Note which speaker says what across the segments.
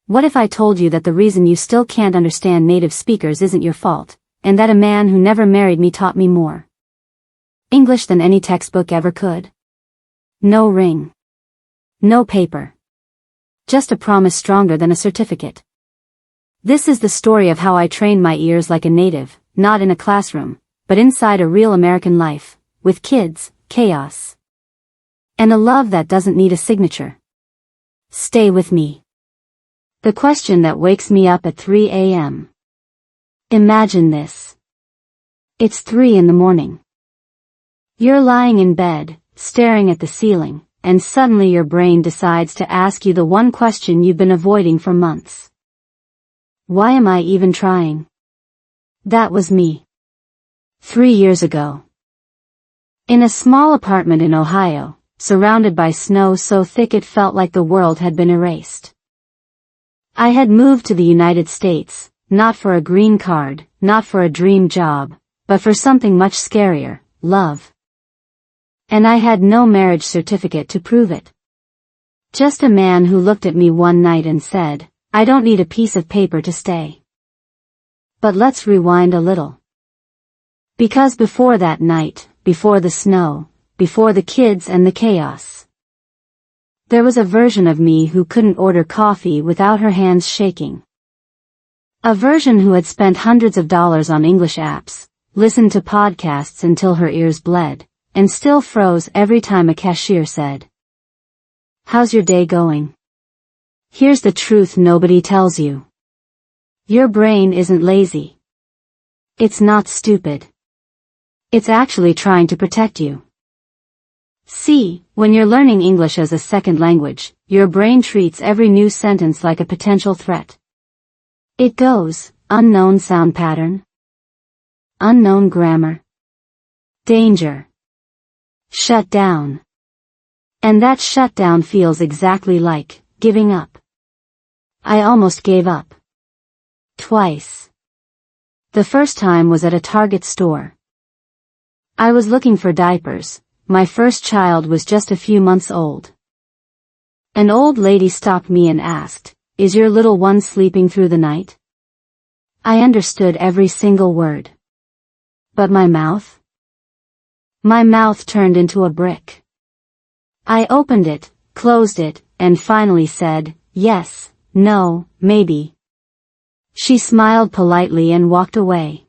Speaker 1: What if I told you that the reason you still can't understand native speakers isn't your fault, and that a man who never married me taught me more English than any textbook ever could? No ring. No paper. Just a promise stronger than a certificate. This is the story of how I trained my ears like a native, not in a classroom, but inside a real American life, with kids, chaos, and a love that doesn't need a signature. Stay with me. The question that wakes me up at 3 a.m. Imagine this. It's 3 in the morning. You're lying in bed, staring at the ceiling, and suddenly your brain decides to ask you the one question you've been avoiding for months. Why am I even trying? That was me. 3 years ago. In a small apartment in Ohio, surrounded by snow so thick it felt like the world had been erased. I had moved to the United States, not for a green card, not for a dream job, but for something much scarier, love. And I had no marriage certificate to prove it. Just a man who looked at me one night and said, "I don't need a piece of paper to stay." But let's rewind a little. Because before that night, before the snow, before the kids and the chaos, there was a version of me who couldn't order coffee without her hands shaking. A version who had spent hundreds of dollars on English apps, listened to podcasts until her ears bled, and still froze every time a cashier said, "How's your day going?" Here's the truth nobody tells you. Your brain isn't lazy. It's not stupid. It's actually trying to protect you. See, when you're learning English as a second language, your brain treats every new sentence like a potential threat. It goes, unknown sound pattern, unknown grammar, danger, shut down. And that shutdown feels exactly like giving up. I almost gave up. Twice. The first time was at a Target store. I was looking for diapers. My first child was just a few months old. An old lady stopped me and asked, "Is your little one sleeping through the night?" I understood every single word. But my mouth? My mouth turned into a brick. I opened it, closed it, and finally said, "Yes, no, maybe." She smiled politely and walked away.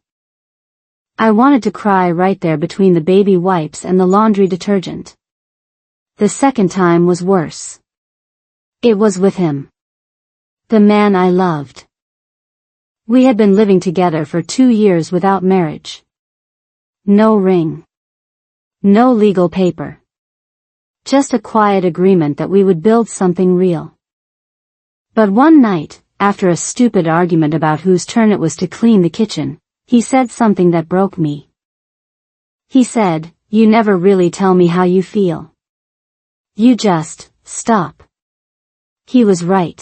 Speaker 1: I wanted to cry right there between the baby wipes and the laundry detergent. The second time was worse. It was with him. The man I loved. We had been living together for 2 years without marriage. No ring. No legal paper. Just a quiet agreement that we would build something real. But one night, after a stupid argument about whose turn it was to clean the kitchen, he said something that broke me. He said, "You never really tell me how you feel. You just stop." He was right.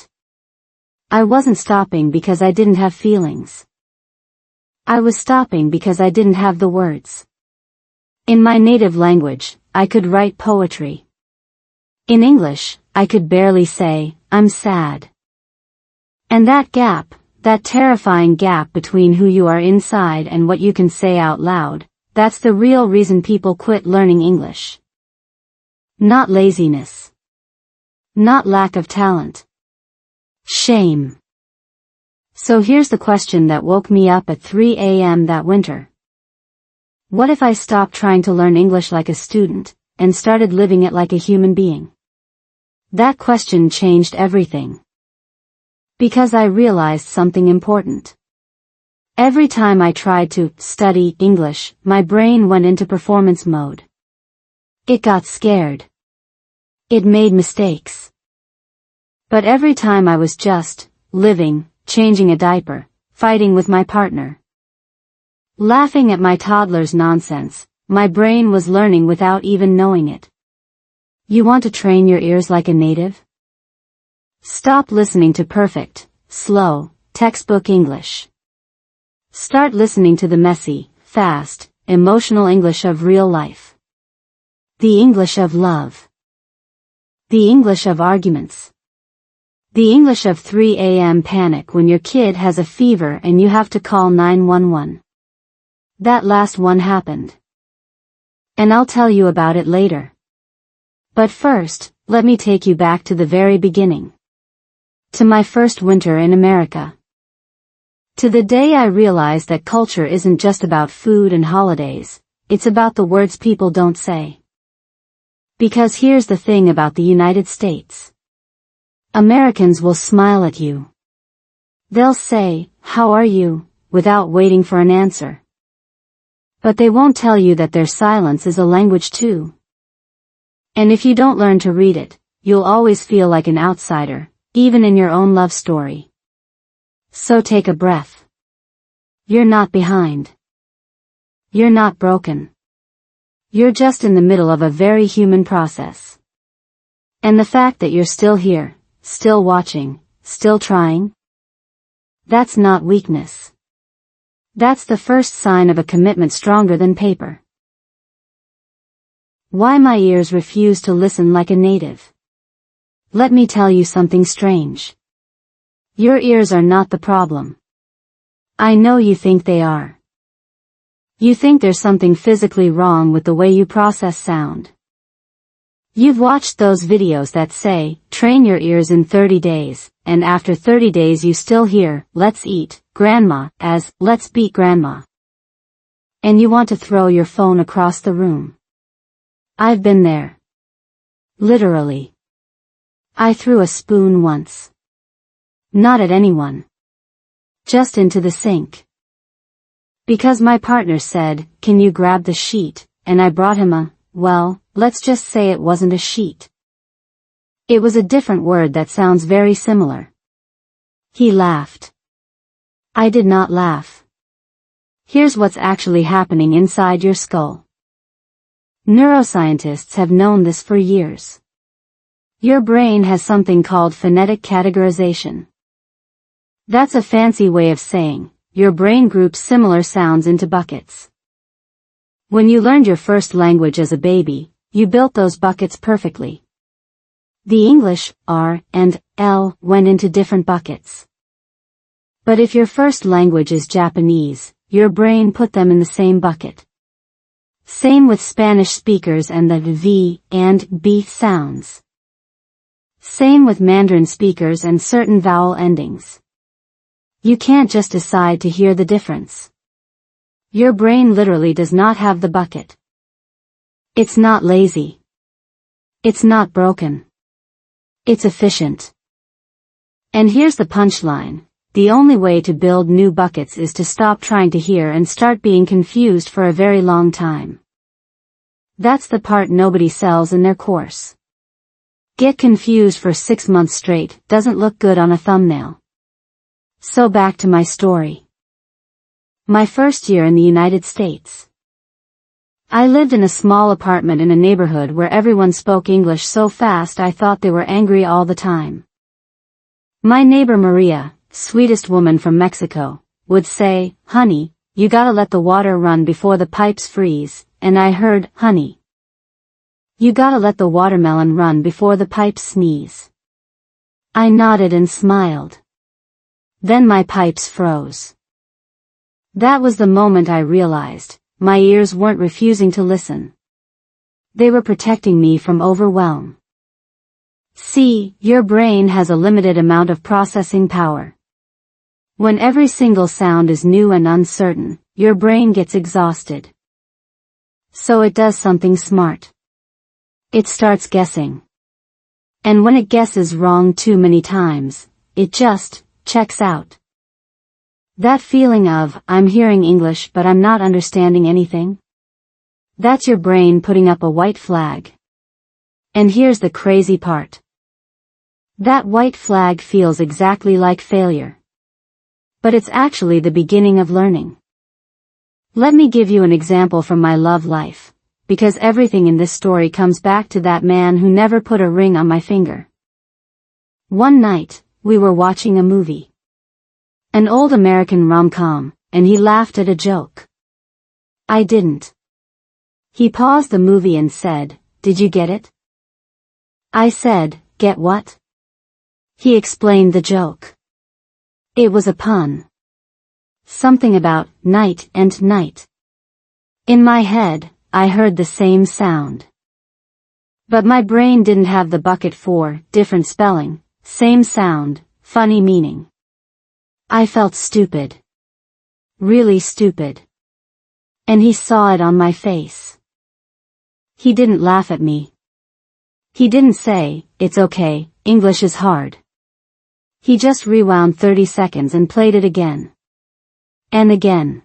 Speaker 1: I wasn't stopping because I didn't have feelings. I was stopping because I didn't have the words. In my native language, I could write poetry. In English, I could barely say, "I'm sad." And that gap, that terrifying gap between who you are inside and what you can say out loud, that's the real reason people quit learning English. Not laziness. Not lack of talent. Shame. So here's the question that woke me up at 3 a.m. that winter. What if I stopped trying to learn English like a student, and started living it like a human being? That question changed everything. Because I realized something important. Every time I tried to study English, my brain went into performance mode. It got scared. It made mistakes. But every time I was just living, changing a diaper, fighting with my partner, laughing at my toddler's nonsense, my brain was learning without even knowing it. You want to train your ears like a native? Stop listening to perfect, slow, textbook English. Start listening to the messy, fast, emotional English of real life. The English of love. The English of arguments. The English of 3 a.m. panic when your kid has a fever and you have to call 911. That last one happened. And I'll tell you about it later. But first, let me take you back to the very beginning. To my first winter in America. To the day I realized that culture isn't just about food and holidays, it's about the words people don't say. Because here's the thing about the United States. Americans will smile at you. They'll say, "How are you?" without waiting for an answer. But they won't tell you that their silence is a language too. And if you don't learn to read it, you'll always feel like an outsider, even in your own love story. So take a breath. You're not behind. You're not broken. You're just in the middle of a very human process. And the fact that you're still here, still watching, still trying, that's not weakness. That's the first sign of a commitment stronger than paper. Why my ears refuse to listen like a native? Let me tell you something strange. Your ears are not the problem. I know you think they are. You think there's something physically wrong with the way you process sound. You've watched those videos that say, train your ears in 30 days, and after 30 days you still hear, "Let's eat, Grandma," as, "Let's beat Grandma." And you want to throw your phone across the room. I've been there. Literally. I threw a spoon once. Not at anyone. Just into the sink. Because my partner said, "Can you grab the sheet?" and I brought him well, let's just say it wasn't a sheet. It was a different word that sounds very similar. He laughed. I did not laugh. Here's what's actually happening inside your skull. Neuroscientists have known this for years. Your brain has something called phonetic categorization. That's a fancy way of saying, your brain groups similar sounds into buckets. When you learned your first language as a baby, you built those buckets perfectly. The English, R, and L went into different buckets. But if your first language is Japanese, your brain put them in the same bucket. Same with Spanish speakers and the V and B sounds. Same with Mandarin speakers and certain vowel endings. You can't just decide to hear the difference. Your brain literally does not have the bucket. It's not lazy. It's not broken. It's efficient. And here's the punchline. The only way to build new buckets is to stop trying to hear and start being confused for a very long time. That's the part nobody sells in their course. Get confused for 6 months straight doesn't look good on a thumbnail. So back to my story. My first year in the United States. I lived in a small apartment in a neighborhood where everyone spoke English so fast I thought they were angry all the time. My neighbor Maria, sweetest woman from Mexico, would say, "Honey, you gotta let the water run before the pipes freeze," and I heard, "Honey, you gotta let the watermelon run before the pipes sneeze." I nodded and smiled. Then my pipes froze. That was the moment I realized, my ears weren't refusing to listen. They were protecting me from overwhelm. See, your brain has a limited amount of processing power. When every single sound is new and uncertain, your brain gets exhausted. So it does something smart. It starts guessing. And when it guesses wrong too many times, it just checks out. That feeling of, I'm hearing English but I'm not understanding anything? That's your brain putting up a white flag. And here's the crazy part. That white flag feels exactly like failure. But it's actually the beginning of learning. Let me give you an example from my love life, because everything in this story comes back to that man who never put a ring on my finger. One night, we were watching a movie. An old American rom-com, and he laughed at a joke. I didn't. He paused the movie and said, "Did you get it?" I said, "Get what?" He explained the joke. It was a pun. Something about night and night. In my head, I heard the same sound. But my brain didn't have the bucket for different spelling, same sound, funny meaning. I felt stupid. Really stupid. And he saw it on my face. He didn't laugh at me. He didn't say, "It's okay, English is hard." He just rewound 30 seconds and played it again. And again.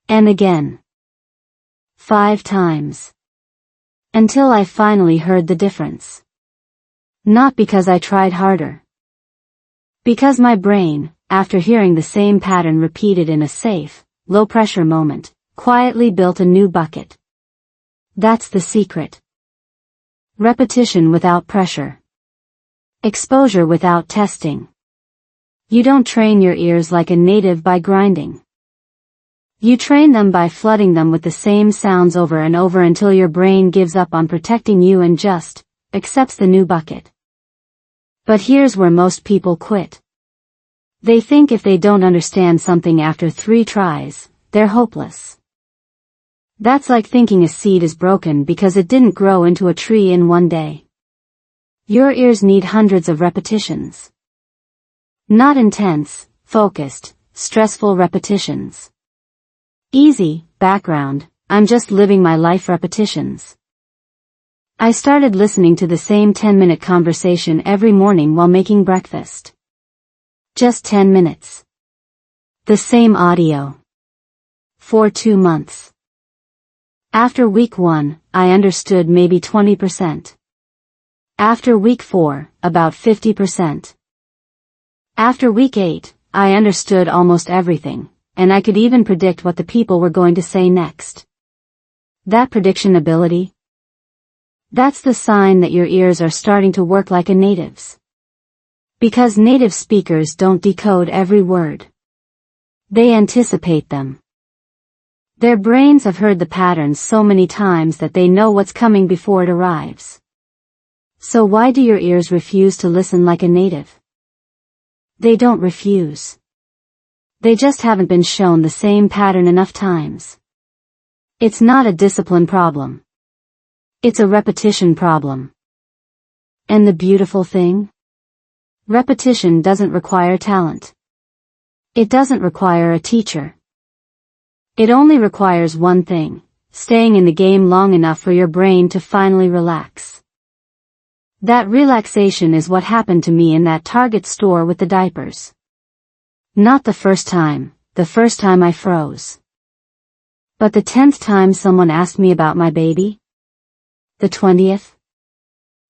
Speaker 1: And again. 5 times. Until I finally heard the difference. Not because I tried harder. Because my brain, after hearing the same pattern repeated in a safe, low-pressure moment, quietly built a new bucket. That's the secret. Repetition without pressure. Exposure without testing. You don't train your ears like a native by grinding. You train them by flooding them with the same sounds over and over until your brain gives up on protecting you and just accepts the new bucket. But here's where most people quit. They think if they don't understand something after 3 tries, they're hopeless. That's like thinking a seed is broken because it didn't grow into a tree in one day. Your ears need hundreds of repetitions. Not intense, focused, stressful repetitions. Easy, background, I'm just living my life repetitions. I started listening to the same 10-minute conversation every morning while making breakfast. Just 10 minutes. The same audio. For 2 months. After week 1, I understood maybe 20%. After week 4, about 50%. After week 8, I understood almost everything, and I could even predict what the people were going to say next. That prediction ability? That's the sign that your ears are starting to work like a native's. Because native speakers don't decode every word. They anticipate them. Their brains have heard the patterns so many times that they know what's coming before it arrives. So why do your ears refuse to listen like a native? They don't refuse. They just haven't been shown the same pattern enough times. It's not a discipline problem. It's a repetition problem. And the beautiful thing? Repetition doesn't require talent. It doesn't require a teacher. It only requires one thing, staying in the game long enough for your brain to finally relax. That relaxation is what happened to me in that Target store with the diapers. Not the first time I froze. But the 10th time someone asked me about my baby? The 20th?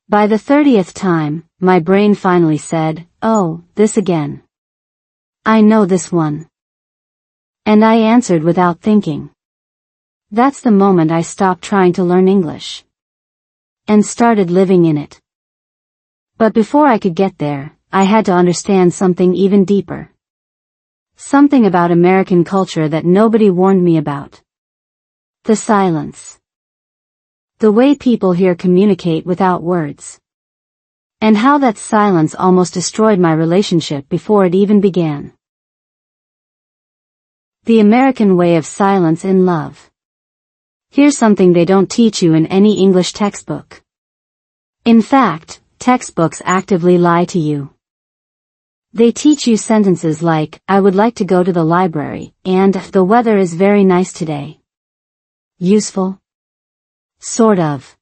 Speaker 1: By the 30th time, my brain finally said, "Oh, this again. I know this one." And I answered without thinking. That's the moment I stopped trying to learn English. And started living in it. But before I could get there, I had to understand something even deeper. Something about American culture that nobody warned me about. The silence. The way people here communicate without words. And how that silence almost destroyed my relationship before it even began. The American way of silence in love. Here's something they don't teach you in any English textbook. In fact, textbooks actively lie to you. They teach you sentences like, "I would like to go to the library," and "the weather is very nice today." Useful? Sort of.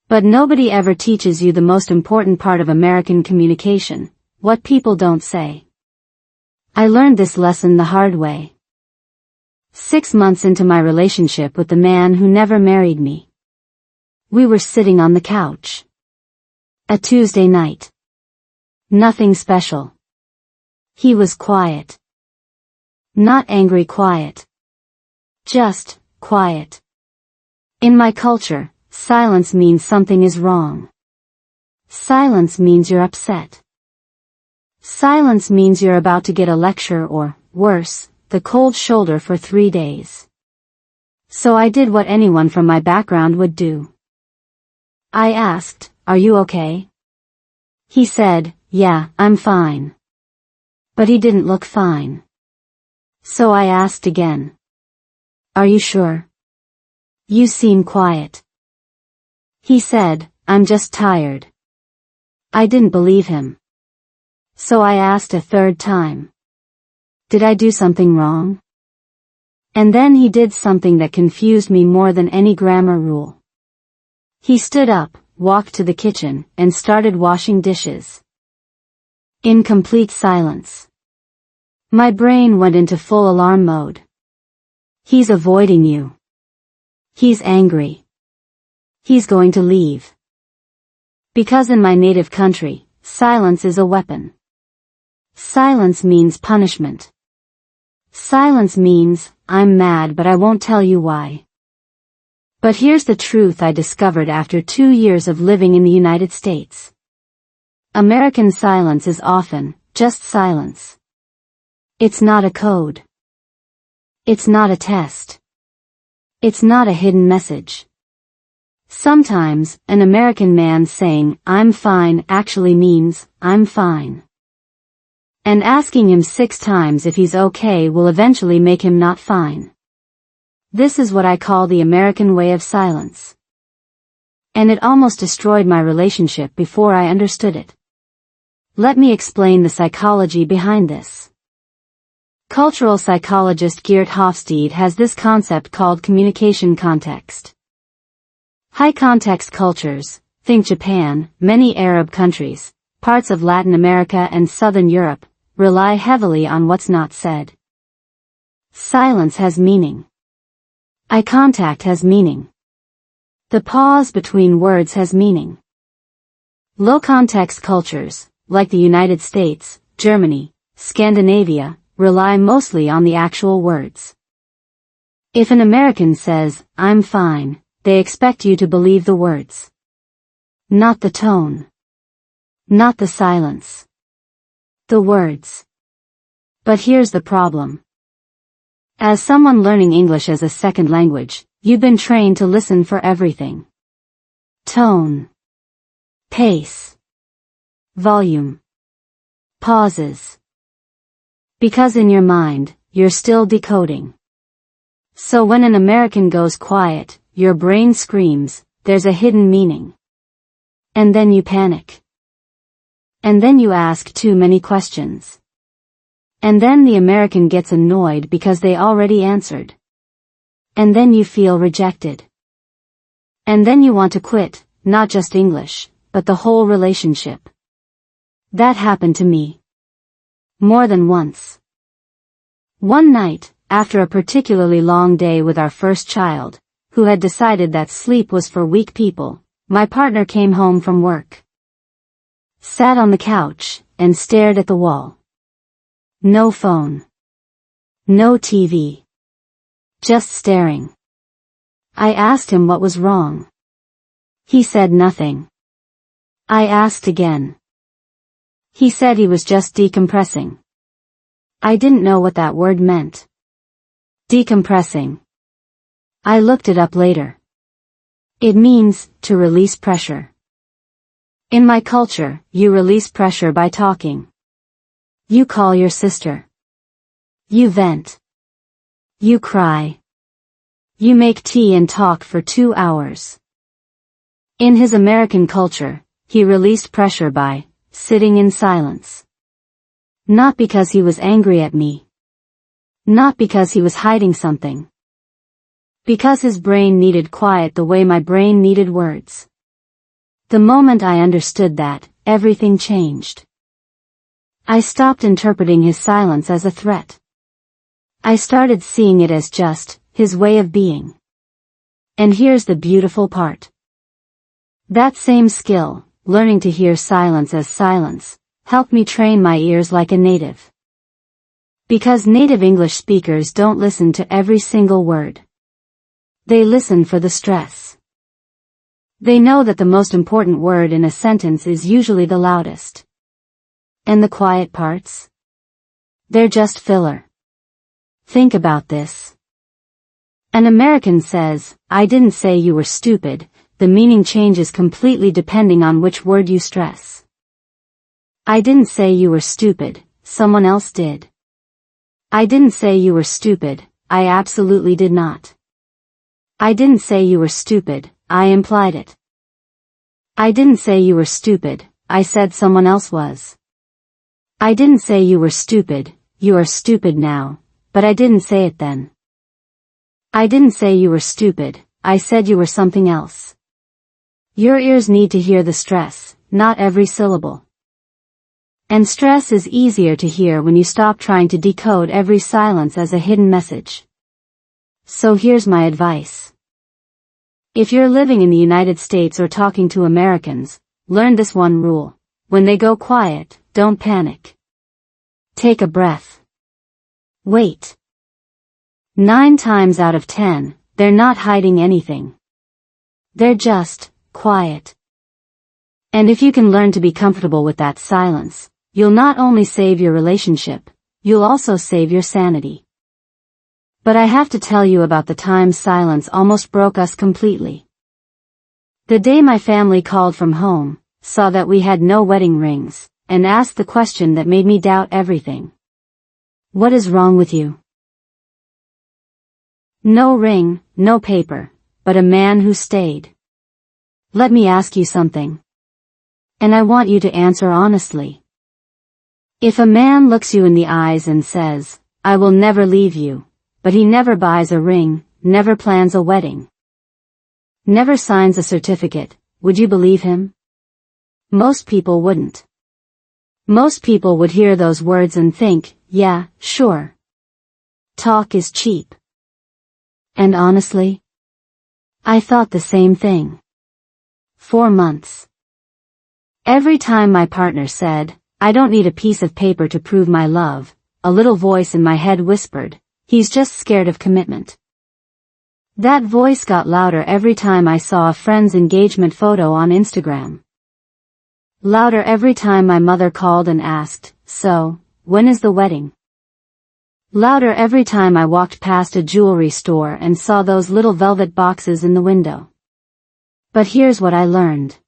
Speaker 1: But nobody ever teaches you the most important part of American communication, what people don't say. I learned this lesson the hard way. 6 months into my relationship with the man who never married me. We were sitting on the couch. A Tuesday night. Nothing special. He was quiet. Not angry quiet. Just quiet. In my culture, silence means something is wrong. Silence means you're upset. Silence means you're about to get a lecture or, worse, the cold shoulder for 3 days. So I did what anyone from my background would do. I asked, "Are you okay?" He said, "Yeah, I'm fine." But he didn't look fine. So I asked again. "Are you sure? You seem quiet." He said, "I'm just tired." I didn't believe him. So I asked a third time. Did I do something wrong? And then he did something that confused me more than any grammar rule. He stood up, walked to the kitchen, and started washing dishes. In complete silence. My brain went into full alarm mode. He's avoiding you. He's angry. He's going to leave. Because in my native country, silence is a weapon. Silence means punishment. Silence means, I'm mad but I won't tell you why. But here's the truth I discovered after 2 years of living in the United States. American silence is often just silence. It's not a code. It's not a test. It's not a hidden message. Sometimes, an American man saying, "I'm fine," actually means, "I'm fine." And asking him 6 times if he's okay will eventually make him not fine. This is what I call the American way of silence. And it almost destroyed my relationship before I understood it. Let me explain the psychology behind this. Cultural psychologist Geert Hofstede has this concept called communication context. High-context cultures, think Japan, many Arab countries, parts of Latin America and Southern Europe, rely heavily on what's not said. Silence has meaning. Eye contact has meaning. The pause between words has meaning. Low-context cultures, like the United States, Germany, Scandinavia, rely mostly on the actual words. If an American says, "I'm fine," they expect you to believe the words. Not the tone. Not the silence. The words. But here's the problem. As someone learning English as a second language, you've been trained to listen for everything. Tone. Pace. Volume. Pauses. Because in your mind, you're still decoding. So when an American goes quiet, your brain screams, "There's a hidden meaning." And then you panic. And then you ask too many questions. And then the American gets annoyed because they already answered. And then you feel rejected. And then you want to quit, not just English, but the whole relationship. That happened to me. More than once. One night, after a particularly long day with our first child, who had decided that sleep was for weak people, my partner came home from work. Sat on the couch, and stared at the wall. No phone. No TV. Just staring. I asked him what was wrong. He said nothing. I asked again. He said he was just decompressing. I didn't know what that word meant. Decompressing. I looked it up later. It means to release pressure. In my culture, you release pressure by talking. You call your sister. You vent. You cry. You make tea and talk for 2 hours. In his American culture, he released pressure by sitting in silence. Not because he was angry at me. Not because he was hiding something. Because his brain needed quiet the way my brain needed words. The moment I understood that, everything changed. I stopped interpreting his silence as a threat. I started seeing it as just his way of being. And here's the beautiful part. That same skill, learning to hear silence as silence, helped me train my ears like a native. Because native English speakers don't listen to every single word. They listen for the stress. They know that the most important word in a sentence is usually the loudest. And the quiet parts? They're just filler. Think about this. An American says, "I didn't say you were stupid," the meaning changes completely depending on which word you stress. I didn't say you were stupid, someone else did. I didn't say you were stupid, I absolutely did not. I didn't say you were stupid, I implied it. I didn't say you were stupid, I said someone else was. I didn't say you were stupid, you are stupid now, but I didn't say it then. I didn't say you were stupid, I said you were something else. Your ears need to hear the stress, not every syllable. And stress is easier to hear when you stop trying to decode every silence as a hidden message. So here's my advice. If you're living in the United States or talking to Americans, learn this one rule. When they go quiet, don't panic. Take a breath. Wait. 9 times out of 10, they're not hiding anything. They're just quiet. And if you can learn to be comfortable with that silence, you'll not only save your relationship, you'll also save your sanity. But I have to tell you about the time silence almost broke us completely. The day my family called from home, saw that we had no wedding rings, and asked the question that made me doubt everything. What is wrong with you? No ring, no paper, but a man who stayed. Let me ask you something. And I want you to answer honestly. If a man looks you in the eyes and says, I will never leave you, but he never buys a ring, never plans a wedding, never signs a certificate, would you believe him? Most people wouldn't. Most people would hear those words and think, yeah, sure. Talk is cheap. And honestly, I thought the same thing. 4 months. Every time my partner said, I don't need a piece of paper to prove my love, a little voice in my head whispered, he's just scared of commitment. That voice got louder every time I saw a friend's engagement photo on Instagram. Louder every time my mother called and asked, so, when is the wedding? Louder every time I walked past a jewelry store and saw those little velvet boxes in the window. But here's what I learned.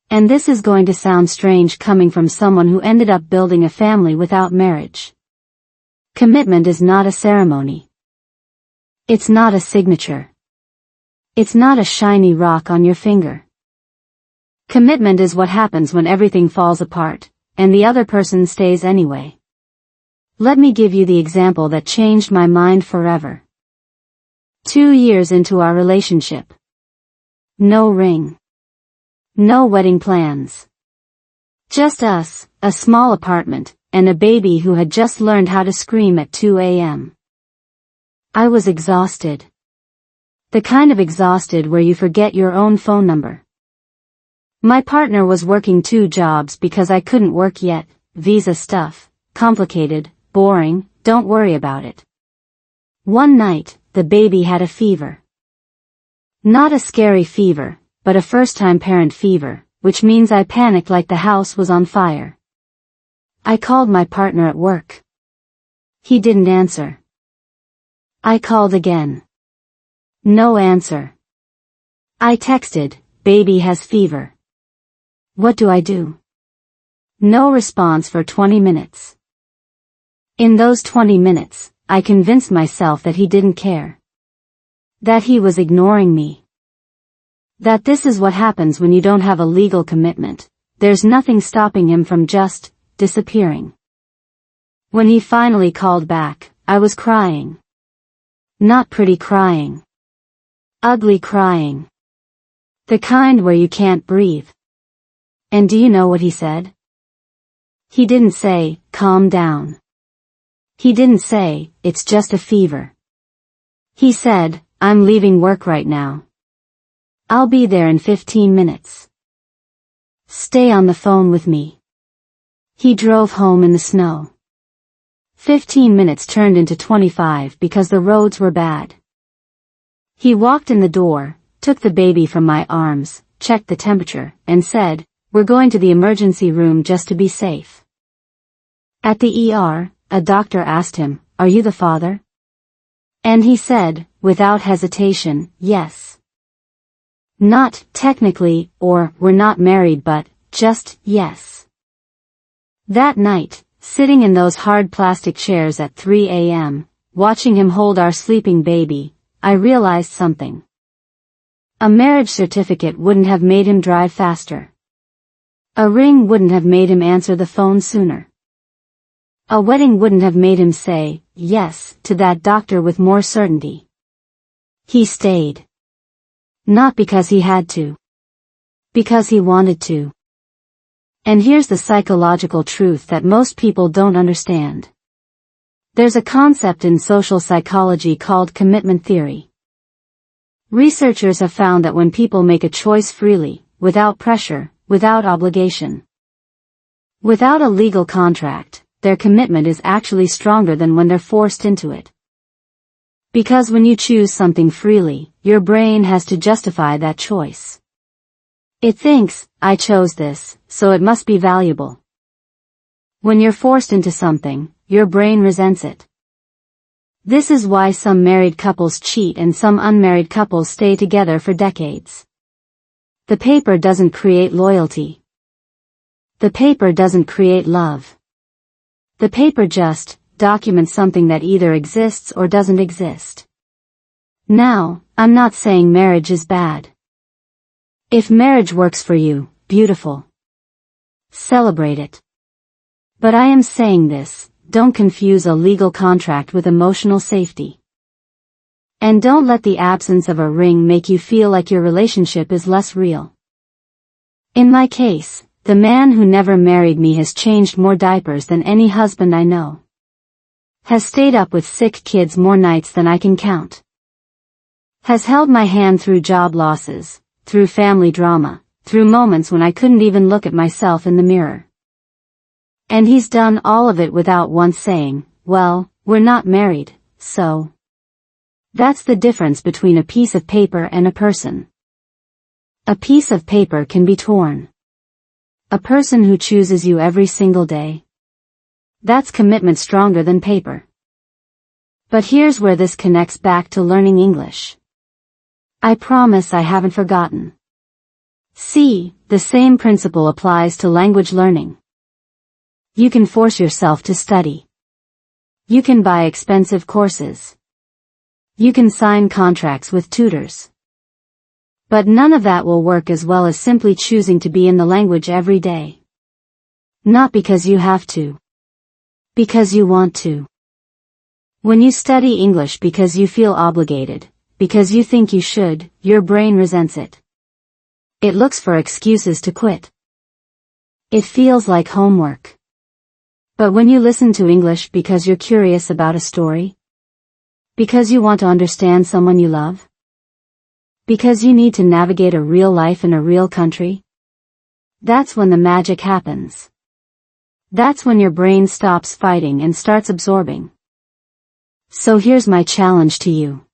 Speaker 1: And this is going to sound strange coming from someone who ended up building a family without marriage. Commitment is not a ceremony. It's not a signature. It's not a shiny rock on your finger. Commitment is what happens when everything falls apart, and the other person stays anyway. Let me give you the example that changed my mind forever. 2 years into our relationship. No ring. No wedding plans. Just us, a small apartment, and a baby who had just learned how to scream at 2 a.m. I was exhausted. The kind of exhausted where you forget your own phone number. My partner was working 2 jobs because I couldn't work yet, visa stuff, complicated, boring, don't worry about it. One night, the baby had a fever. Not a scary fever, but a first-time parent fever, which means I panicked like the house was on fire. I called my partner at work. He didn't answer. I called again. No answer. I texted, baby has fever. What do I do? No response for 20 minutes. In those 20 minutes, I convinced myself that he didn't care. That he was ignoring me. That this is what happens when you don't have a legal commitment. There's nothing stopping him from just disappearing. When he finally called back, I was crying. Not pretty crying. Ugly crying. The kind where you can't breathe. And do you know what he said? He didn't say, calm down. He didn't say, it's just a fever. He said, I'm leaving work right now. I'll be there in 15 minutes. Stay on the phone with me. He drove home in the snow. 15 minutes turned into 25 because the roads were bad. He walked in the door, took the baby from my arms, checked the temperature, and said, we're going to the emergency room just to be safe. At the ER, a doctor asked him, are you the father? And he said, without hesitation, yes. Not technically, or we're not married, but just yes. That night, sitting in those hard plastic chairs at 3 a.m., watching him hold our sleeping baby, I realized something. A marriage certificate wouldn't have made him drive faster. A ring wouldn't have made him answer the phone sooner. A wedding wouldn't have made him say yes to that doctor with more certainty. He stayed. Not because he had to. Because he wanted to. And here's the psychological truth that most people don't understand. There's a concept in social psychology called commitment theory. Researchers have found that when people make a choice freely, without pressure, without obligation, without a legal contract, their commitment is actually stronger than when they're forced into it. Because when you choose something freely, your brain has to justify that choice. It thinks, I chose this, so it must be valuable. When you're forced into something, your brain resents it. This is why some married couples cheat and some unmarried couples stay together for decades. The paper doesn't create loyalty. The paper doesn't create love. The paper just documents something that either exists or doesn't exist. Now, I'm not saying marriage is bad. If marriage works for you, beautiful. Celebrate it. But I am saying this, don't confuse a legal contract with emotional safety. And don't let the absence of a ring make you feel like your relationship is less real. In my case, the man who never married me has changed more diapers than any husband I know. Has stayed up with sick kids more nights than I can count. Has held my hand through job losses, through family drama, through moments when I couldn't even look at myself in the mirror. And he's done all of it without once saying, well, we're not married, so. That's the difference between a piece of paper and a person. A piece of paper can be torn. A person who chooses you every single day. That's commitment stronger than paper. But here's where this connects back to learning English. I promise I haven't forgotten. See, the same principle applies to language learning. You can force yourself to study. You can buy expensive courses. You can sign contracts with tutors. But none of that will work as well as simply choosing to be in the language every day. Not because you have to. Because you want to. When you study English because you feel obligated, because you think you should, your brain resents it. It looks for excuses to quit. It feels like homework. But when you listen to English because you're curious about a story, because you want to understand someone you love, because you need to navigate a real life in a real country, that's when the magic happens. That's when your brain stops fighting and starts absorbing. So here's my challenge to you.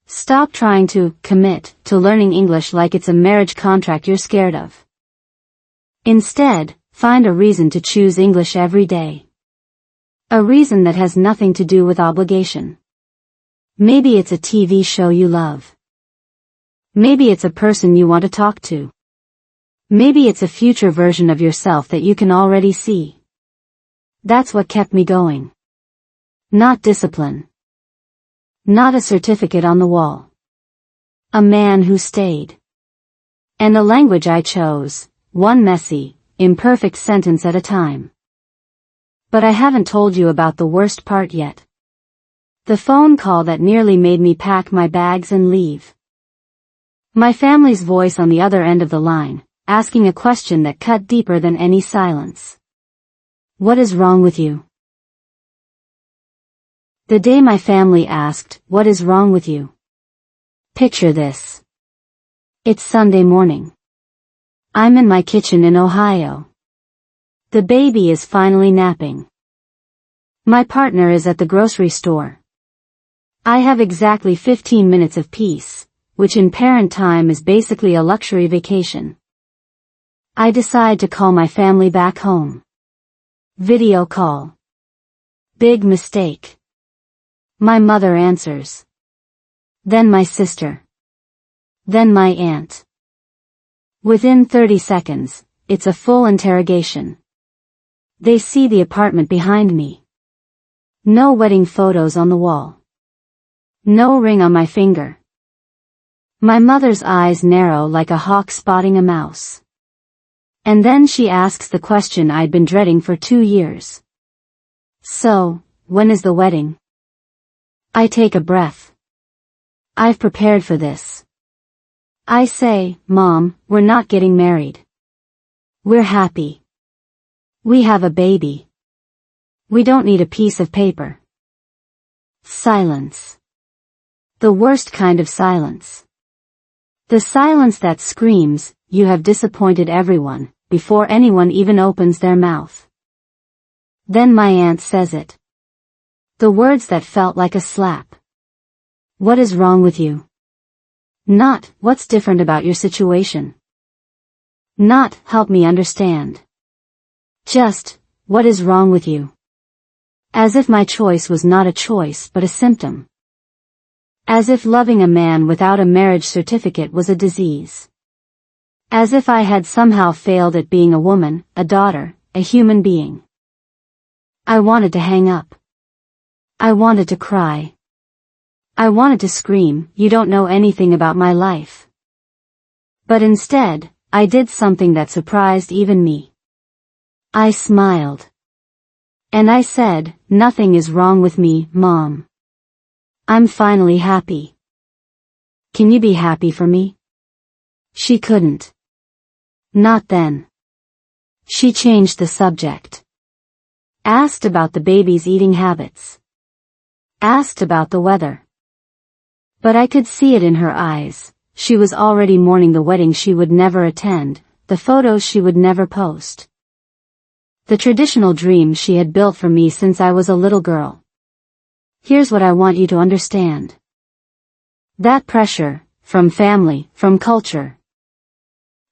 Speaker 1: Stop trying to commit to learning English like it's a marriage contract you're scared of. Instead, find a reason to choose English every day. A reason that has nothing to do with obligation. Maybe it's a TV show you love. Maybe it's a person you want to talk to. Maybe it's a future version of yourself that you can already see. That's what kept me going. Not discipline. Not a certificate on the wall. A man who stayed. And the language I chose, one messy, imperfect sentence at a time. But I haven't told you about the worst part yet. The phone call that nearly made me pack my bags and leave. My family's voice on the other end of the line, asking a question that cut deeper than any silence. What is wrong with you? The day my family asked, what is wrong with you? Picture this. It's Sunday morning. I'm in my kitchen in Ohio. The baby is finally napping. My partner is at the grocery store. I have exactly 15 minutes of peace, which in parent time is basically a luxury vacation. I decide to call my family back home. Video call. Big mistake. My mother answers. Then my sister. Then my aunt. Within 30 seconds, it's a full interrogation. They see the apartment behind me. No wedding photos on the wall. No ring on my finger. My mother's eyes narrow like a hawk spotting a mouse. And then she asks the question I'd been dreading for 2 years. So, when is the wedding? I take a breath. I've prepared for this. I say, Mom, we're not getting married. We're happy. We have a baby. We don't need a piece of paper. Silence. The worst kind of silence. The silence that screams, you have disappointed everyone, before anyone even opens their mouth. Then my aunt says it. The words that felt like a slap. What is wrong with you? Not, what's different about your situation? Not, help me understand. Just, what is wrong with you? As if my choice was not a choice but a symptom. As if loving a man without a marriage certificate was a disease. As if I had somehow failed at being a woman, a daughter, a human being. I wanted to hang up. I wanted to cry. I wanted to scream, you don't know anything about my life. But instead, I did something that surprised even me. I smiled. And I said, nothing is wrong with me, Mom. I'm finally happy. Can you be happy for me? She couldn't. Not then. She changed the subject. Asked about the baby's eating habits. Asked about the weather. But I could see it in her eyes. She was already mourning the wedding she would never attend, the photos she would never post. The traditional dream she had built for me since I was a little girl. Here's what I want you to understand. That pressure, from family, from culture,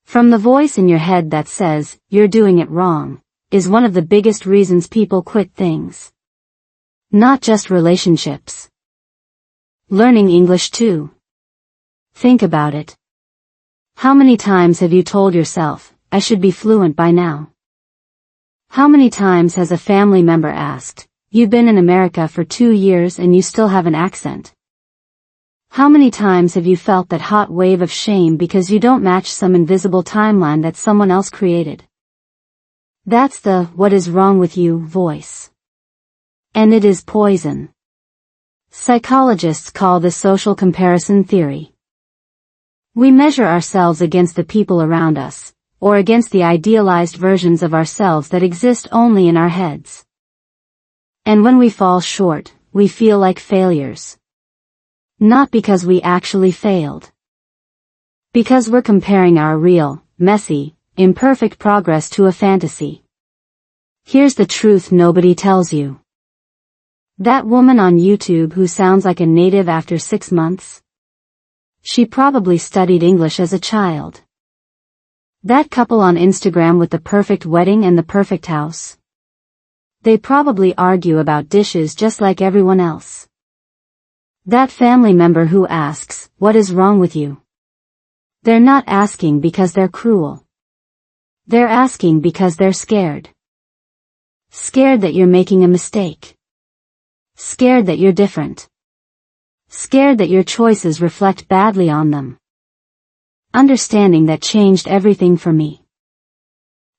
Speaker 1: from the voice in your head that says, you're doing it wrong, is one of the biggest reasons people quit things. Not just relationships. Learning English too. Think about it. How many times have you told yourself, I should be fluent by now? How many times has a family member asked, you've been in America for 2 years and you still have an accent? How many times have you felt that hot wave of shame because you don't match some invisible timeline that someone else created? That's the, what is wrong with you, voice. And it is poison. Psychologists call this social comparison theory. We measure ourselves against the people around us, or against the idealized versions of ourselves that exist only in our heads. And when we fall short, we feel like failures. Not because we actually failed. Because we're comparing our real, messy, imperfect progress to a fantasy. Here's the truth nobody tells you. That woman on YouTube who sounds like a native after 6 months? She probably studied English as a child. That couple on Instagram with the perfect wedding and the perfect house? They probably argue about dishes just like everyone else. That family member who asks, what is wrong with you? They're not asking because they're cruel. They're asking because they're scared. Scared that you're making a mistake. Scared that you're different. Scared that your choices reflect badly on them. Understanding that changed everything for me.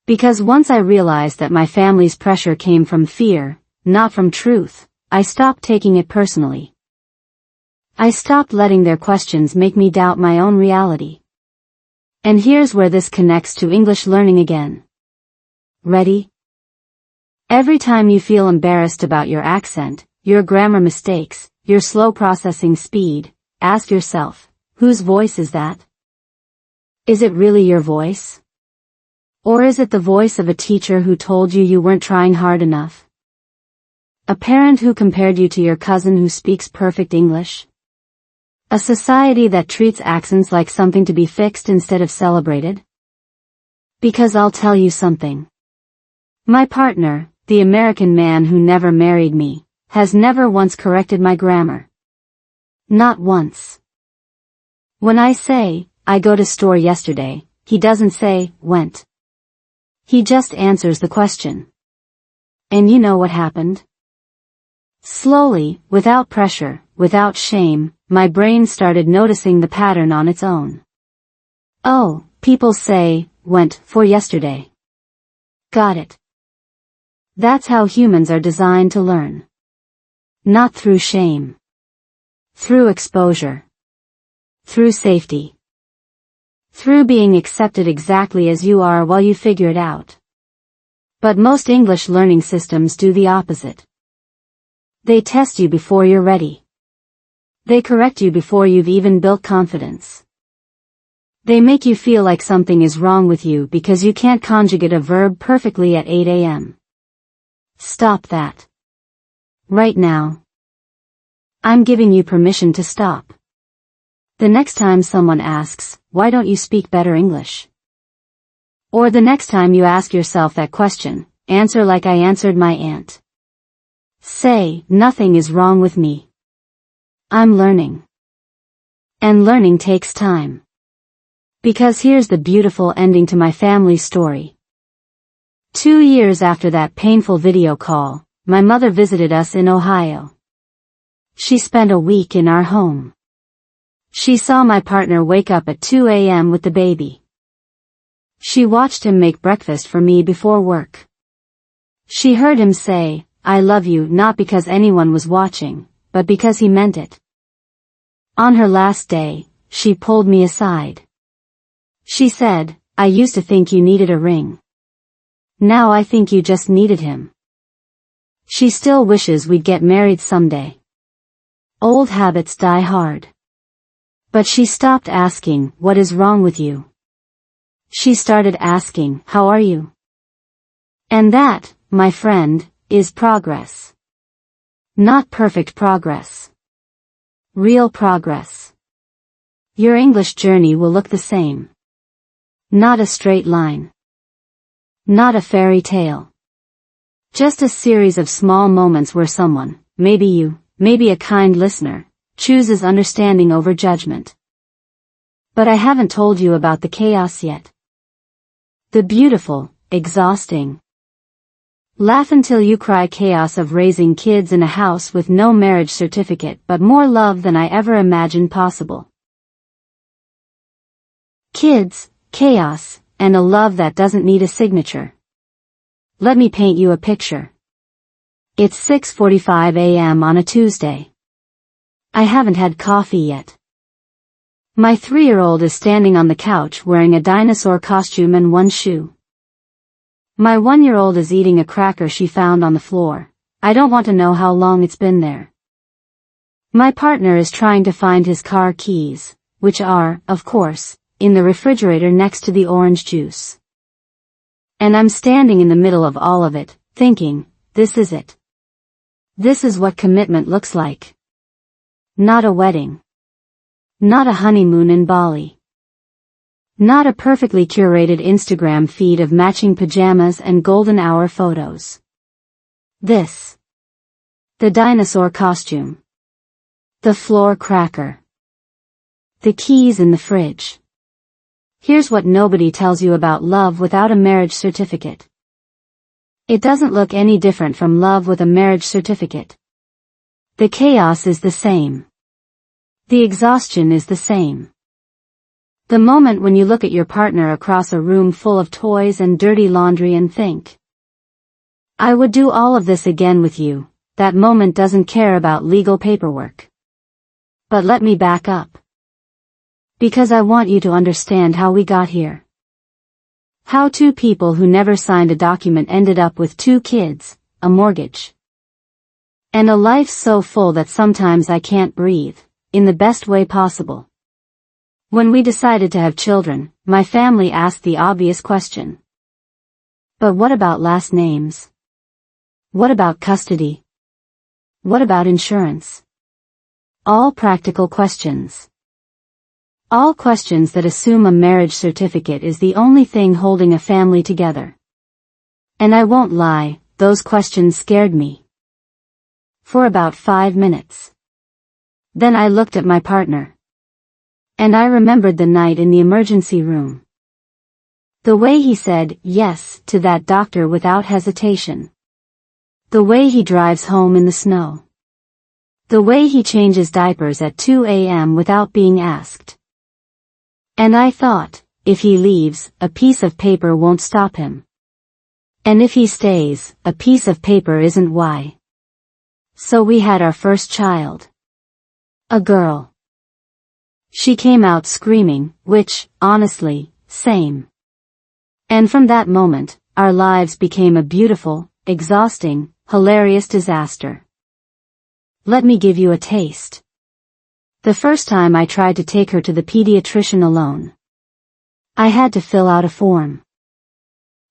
Speaker 1: Because once I realized that my family's pressure came from fear, not from truth, I stopped taking it personally. I stopped letting their questions make me doubt my own reality. And here's where this connects to English learning again. Ready? Every time you feel embarrassed about your accent, your grammar mistakes, your slow processing speed, ask yourself, whose voice is that? Is it really your voice? Or is it the voice of a teacher who told you you weren't trying hard enough? A parent who compared you to your cousin who speaks perfect English? A society that treats accents like something to be fixed instead of celebrated? Because I'll tell you something. My partner, the American man who never married me, has never once corrected my grammar. Not once. When I say, I go to store yesterday, he doesn't say, went. He just answers the question. And you know what happened? Slowly, without pressure, without shame, my brain started noticing the pattern on its own. Oh, people say, went for yesterday. Got it. That's how humans are designed to learn. Not through shame. Through exposure. Through safety. Through being accepted exactly as you are while you figure it out. But most English learning systems do the opposite. They test you before you're ready. They correct you before you've even built confidence. They make you feel like something is wrong with you because you can't conjugate a verb perfectly at 8 a.m. Stop that. Right now. I'm giving you permission to stop. The next time someone asks, why don't you speak better English? Or the next time you ask yourself that question, answer like I answered my aunt. Say, nothing is wrong with me. I'm learning. And learning takes time. Because here's the beautiful ending to my family story. 2 years after that painful video call, my mother visited us in Ohio. She spent a week in our home. She saw my partner wake up at 2 a.m. with the baby. She watched him make breakfast for me before work. She heard him say, I love you, not because anyone was watching, but because he meant it. On her last day, she pulled me aside. She said, I used to think you needed a ring. Now I think you just needed him. She still wishes we'd get married someday. Old habits die hard. But she stopped asking, what is wrong with you? She started asking, how are you? And that, my friend, is progress. Not perfect progress. Real progress. Your English journey will look the same. Not a straight line. Not a fairy tale. Just a series of small moments where someone, maybe you, maybe a kind listener, chooses understanding over judgment. But I haven't told you about the chaos yet. The beautiful, exhausting, laugh until you cry chaos of raising kids in a house with no marriage certificate but more love than I ever imagined possible. Kids, chaos, and a love that doesn't need a signature. Let me paint you a picture. It's 6:45 a.m. on a Tuesday. I haven't had coffee yet. My 3-year-old is standing on the couch wearing a dinosaur costume and one shoe. My 1-year-old is eating a cracker she found on the floor. I don't want to know how long it's been there. My partner is trying to find his car keys, which are, of course, in the refrigerator next to the orange juice. And I'm standing in the middle of all of it, thinking, this is it. This is what commitment looks like. Not a wedding. Not a honeymoon in Bali. Not a perfectly curated Instagram feed of matching pajamas and golden hour photos. This. The dinosaur costume. The floor cracker. The keys in the fridge. Here's what nobody tells you about love without a marriage certificate. It doesn't look any different from love with a marriage certificate. The chaos is the same. The exhaustion is the same. The moment when you look at your partner across a room full of toys and dirty laundry and think, I would do all of this again with you, that moment doesn't care about legal paperwork. But let me back up. Because I want you to understand how we got here. How 2 people who never signed a document ended up with 2 kids, a mortgage, and a life so full that sometimes I can't breathe, in the best way possible. When we decided to have children, my family asked the obvious question. But what about last names? What about custody? What about insurance? All practical questions. All questions that assume a marriage certificate is the only thing holding a family together. And I won't lie, those questions scared me. For about 5 minutes. Then I looked at my partner. And I remembered the night in the emergency room. The way he said yes to that doctor without hesitation. The way he drives home in the snow. The way he changes diapers at 2 a.m. without being asked. And I thought, if he leaves, a piece of paper won't stop him. And if he stays, a piece of paper isn't why. So we had our first child. A girl. She came out screaming, which, honestly, same. And from that moment, our lives became a beautiful, exhausting, hilarious disaster. Let me give you a taste. The first time I tried to take her to the pediatrician alone, I had to fill out a form.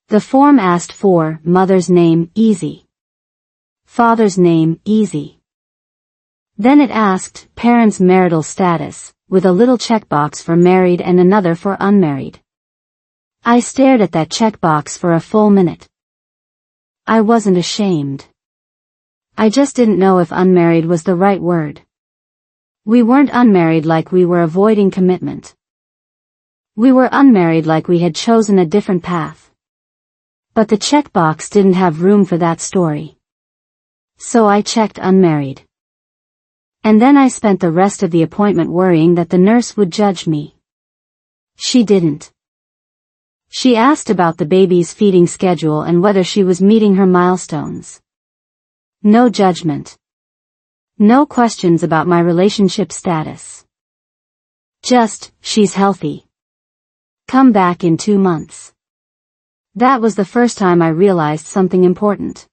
Speaker 1: The form asked for mother's name, easy. Father's name, easy. Then it asked parents' marital status, with a little checkbox for married and another for unmarried. I stared at that checkbox for a full minute. I wasn't ashamed. I just didn't know if unmarried was the right word. We weren't unmarried like we were avoiding commitment. We were unmarried like we had chosen a different path. But the checkbox didn't have room for that story. So I checked unmarried. And then I spent the rest of the appointment worrying that the nurse would judge me. She didn't. She asked about the baby's feeding schedule and whether she was meeting her milestones. No judgment. No questions about my relationship status. Just, she's healthy. Come back in 2 months. That was the first time I realized something important.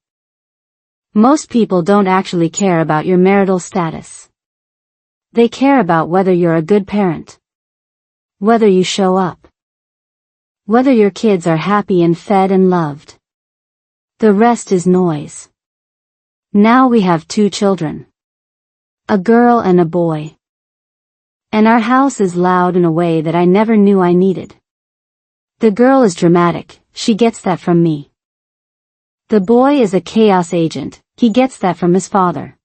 Speaker 1: Most people don't actually care about your marital status. They care about whether you're a good parent. Whether you show up. Whether your kids are happy and fed and loved. The rest is noise. Now we have 2 children. A girl and a boy. And our house is loud in a way that I never knew I needed. The girl is dramatic, she gets that from me. The boy is a chaos agent, he gets that from his father.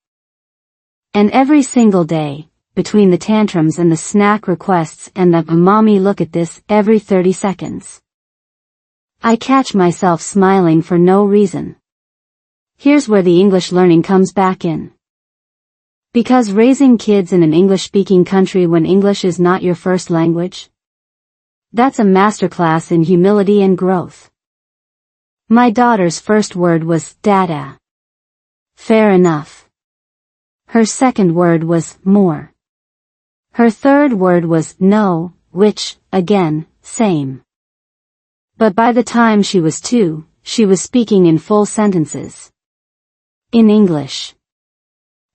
Speaker 1: And every single day, between the tantrums and the snack requests and the "mommy look at this" every 30 seconds, I catch myself smiling for no reason. Here's where the English learning comes back in. Because raising kids in an English-speaking country when English is not your first language? That's a masterclass in humility and growth. My daughter's first word was dada. Fair enough. Her second word was more. Her third word was no, which, again, same. But by the time she was 2, she was speaking in full sentences. In English.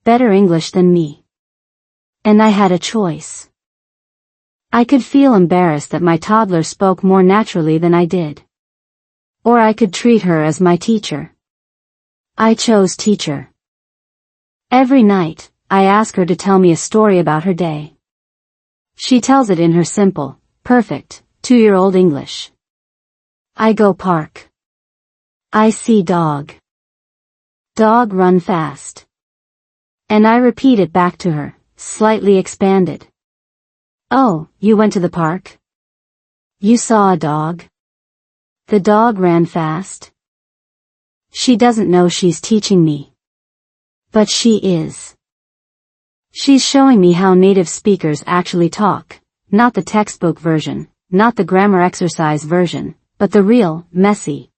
Speaker 1: Better English than me. And I had a choice. I could feel embarrassed that my toddler spoke more naturally than I did. Or I could treat her as my teacher. I chose teacher. Every night, I ask her to tell me a story about her day. She tells it in her simple, perfect, 2-year-old English. I go park. I see dog. Dog run fast. And I repeat it back to her, slightly expanded. Oh, you went to the park? You saw a dog? The dog ran fast? She doesn't know she's teaching me. But she is. She's showing me how native speakers actually talk, not the textbook version, not the grammar exercise version, but the real, messy,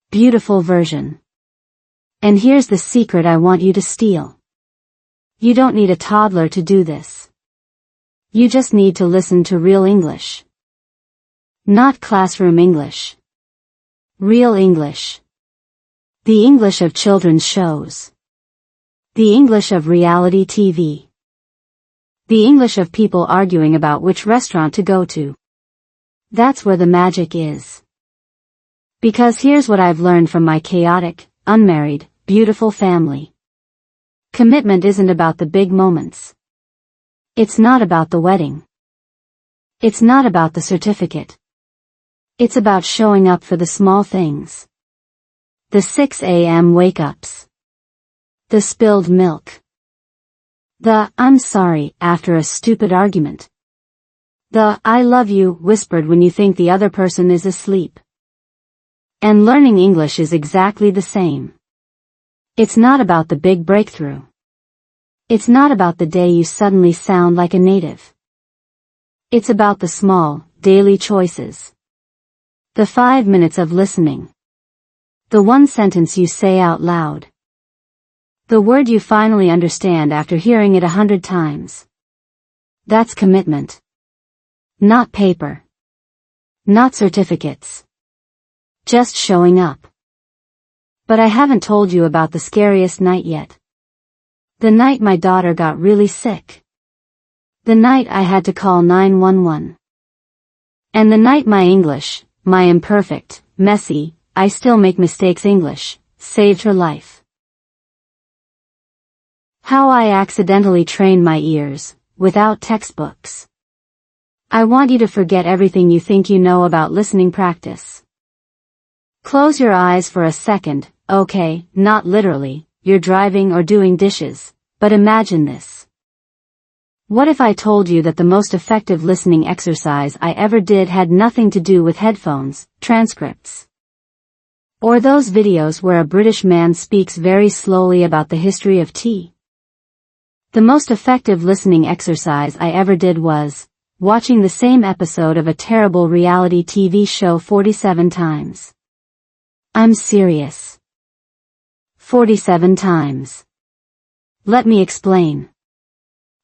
Speaker 1: beautiful version. And here's the secret I want you to steal. You don't need a toddler to do this. You just need to listen to real English. Not classroom English. Real English. The English of children's shows. The English of reality TV. The English of people arguing about which restaurant to go to. That's where the magic is. Because here's what I've learned from my chaotic, unmarried, beautiful family. Commitment isn't about the big moments. It's not about the wedding. It's not about the certificate. It's about showing up for the small things. The 6 a.m. wake-ups. The spilled milk. The "I'm sorry" after a stupid argument. The "I love you" whispered when you think the other person is asleep. And learning English is exactly the same. It's not about the big breakthrough. It's not about the day you suddenly sound like a native. It's about the small, daily choices. The 5 minutes of listening. The one sentence you say out loud. The word you finally understand after hearing it 100 times. That's commitment. Not paper. Not certificates. Just showing up. But I haven't told you about the scariest night yet. The night my daughter got really sick. The night I had to call 911. And the night my English, my imperfect, messy, I still make mistakes English, saved her life. How I accidentally trained my ears, without textbooks. I want you to forget everything you think you know about listening practice. Close your eyes for a second, okay, not literally, you're driving or doing dishes, but imagine this. What if I told you that the most effective listening exercise I ever did had nothing to do with headphones, transcripts? Or those videos where a British man speaks very slowly about the history of tea? The most effective listening exercise I ever did was watching the same episode of a terrible reality TV show 47 times. I'm serious. 47 times. Let me explain.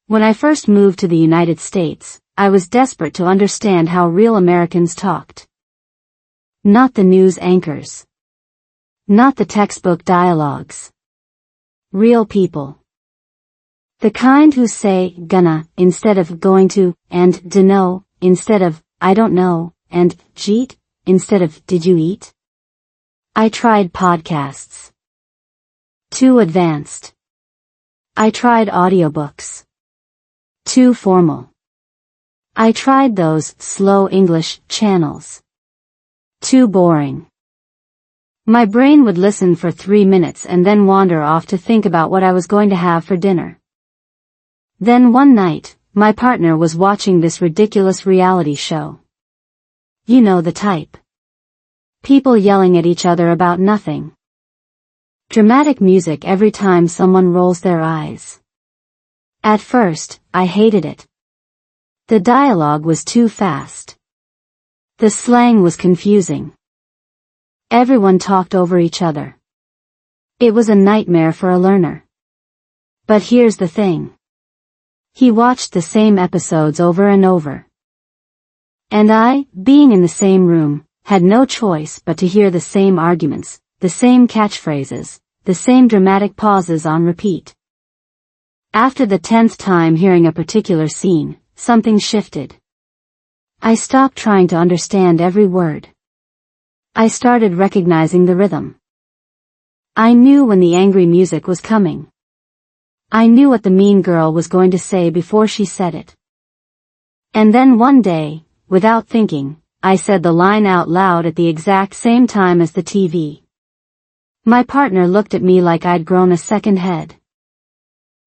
Speaker 1: When I first moved to the United States, I was desperate to understand how real Americans talked. Not the news anchors. Not the textbook dialogues. Real people. The kind who say gonna instead of going to, and dunno instead of I don't know, and jeet instead of did you eat? I tried podcasts. Too advanced. I tried audiobooks. Too formal. I tried those slow English channels. Too boring. My brain would listen for 3 minutes and then wander off to think about what I was going to have for dinner. Then one night, my partner was watching this ridiculous reality show. You know the type. People yelling at each other about nothing. Dramatic music every time someone rolls their eyes. At first, I hated it. The dialogue was too fast. The slang was confusing. Everyone talked over each other. It was a nightmare for a learner. But here's the thing. He watched the same episodes over and over. And I, being in the same room, had no choice but to hear the same arguments, the same catchphrases, the same dramatic pauses on repeat. After the 10th time hearing a particular scene, something shifted. I stopped trying to understand every word. I started recognizing the rhythm. I knew when the angry music was coming. I knew what the mean girl was going to say before she said it. And then one day, without thinking, I said the line out loud at the exact same time as the TV. My partner looked at me like I'd grown a second head.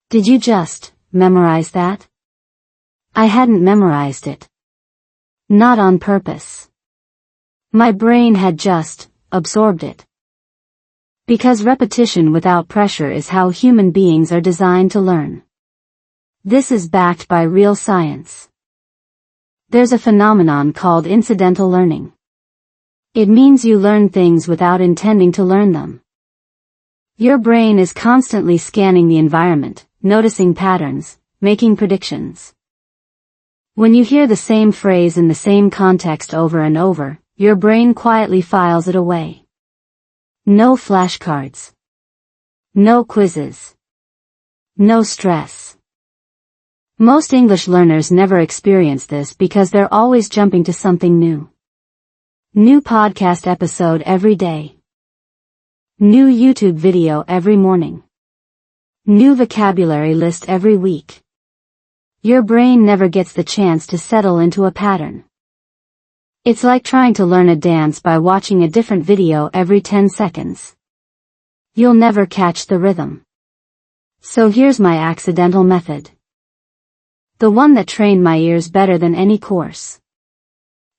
Speaker 1: Did you just memorize that? I hadn't memorized it. Not on purpose. My brain had just absorbed it. Because repetition without pressure is how human beings are designed to learn. This is backed by real science. There's a phenomenon called incidental learning. It means you learn things without intending to learn them. Your brain is constantly scanning the environment, noticing patterns, making predictions. When you hear the same phrase in the same context over and over, your brain quietly files it away. No flashcards. No quizzes. No stress. Most English learners never experience this because they're always jumping to something new. New podcast episode every day. New YouTube video every morning. New vocabulary list every week. Your brain never gets the chance to settle into a pattern. It's like trying to learn a dance by watching a different video every 10 seconds. You'll never catch the rhythm. So here's my accidental method. The one that trained my ears better than any course.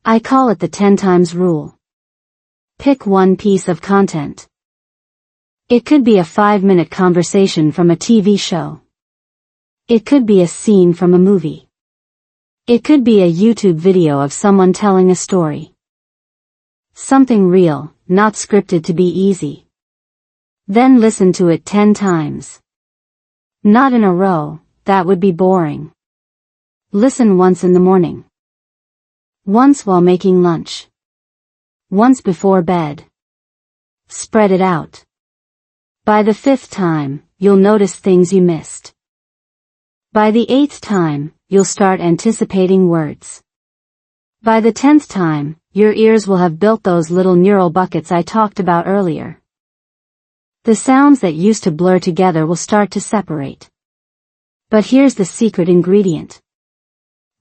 Speaker 1: I call it the 10 times rule. Pick one piece of content. It could be a 5-minute conversation from a TV show. It could be a scene from a movie. It could be a YouTube video of someone telling a story. Something real, not scripted to be easy. Then listen to it 10 times. Not in a row, that would be boring. Listen once in the morning. Once while making lunch. Once before bed. Spread it out. By the 5th time, you'll notice things you missed. By the 8th time, you'll start anticipating words. By the 10th time, your ears will have built those little neural buckets I talked about earlier. The sounds that used to blur together will start to separate. But here's the secret ingredient.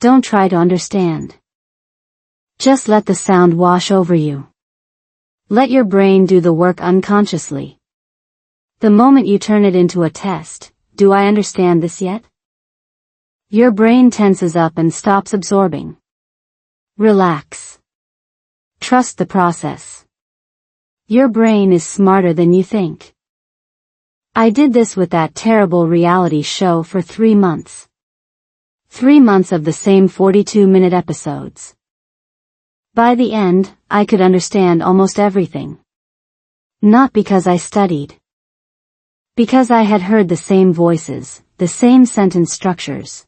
Speaker 1: Don't try to understand. Just let the sound wash over you. Let your brain do the work unconsciously. The moment you turn it into a test, do I understand this yet? Your brain tenses up and stops absorbing. Relax. Trust the process. Your brain is smarter than you think. I did this with that terrible reality show for 3 months. 3 months of the same 42-minute episodes. By the end, I could understand almost everything. Not because I studied. Because I had heard the same voices, the same sentence structures.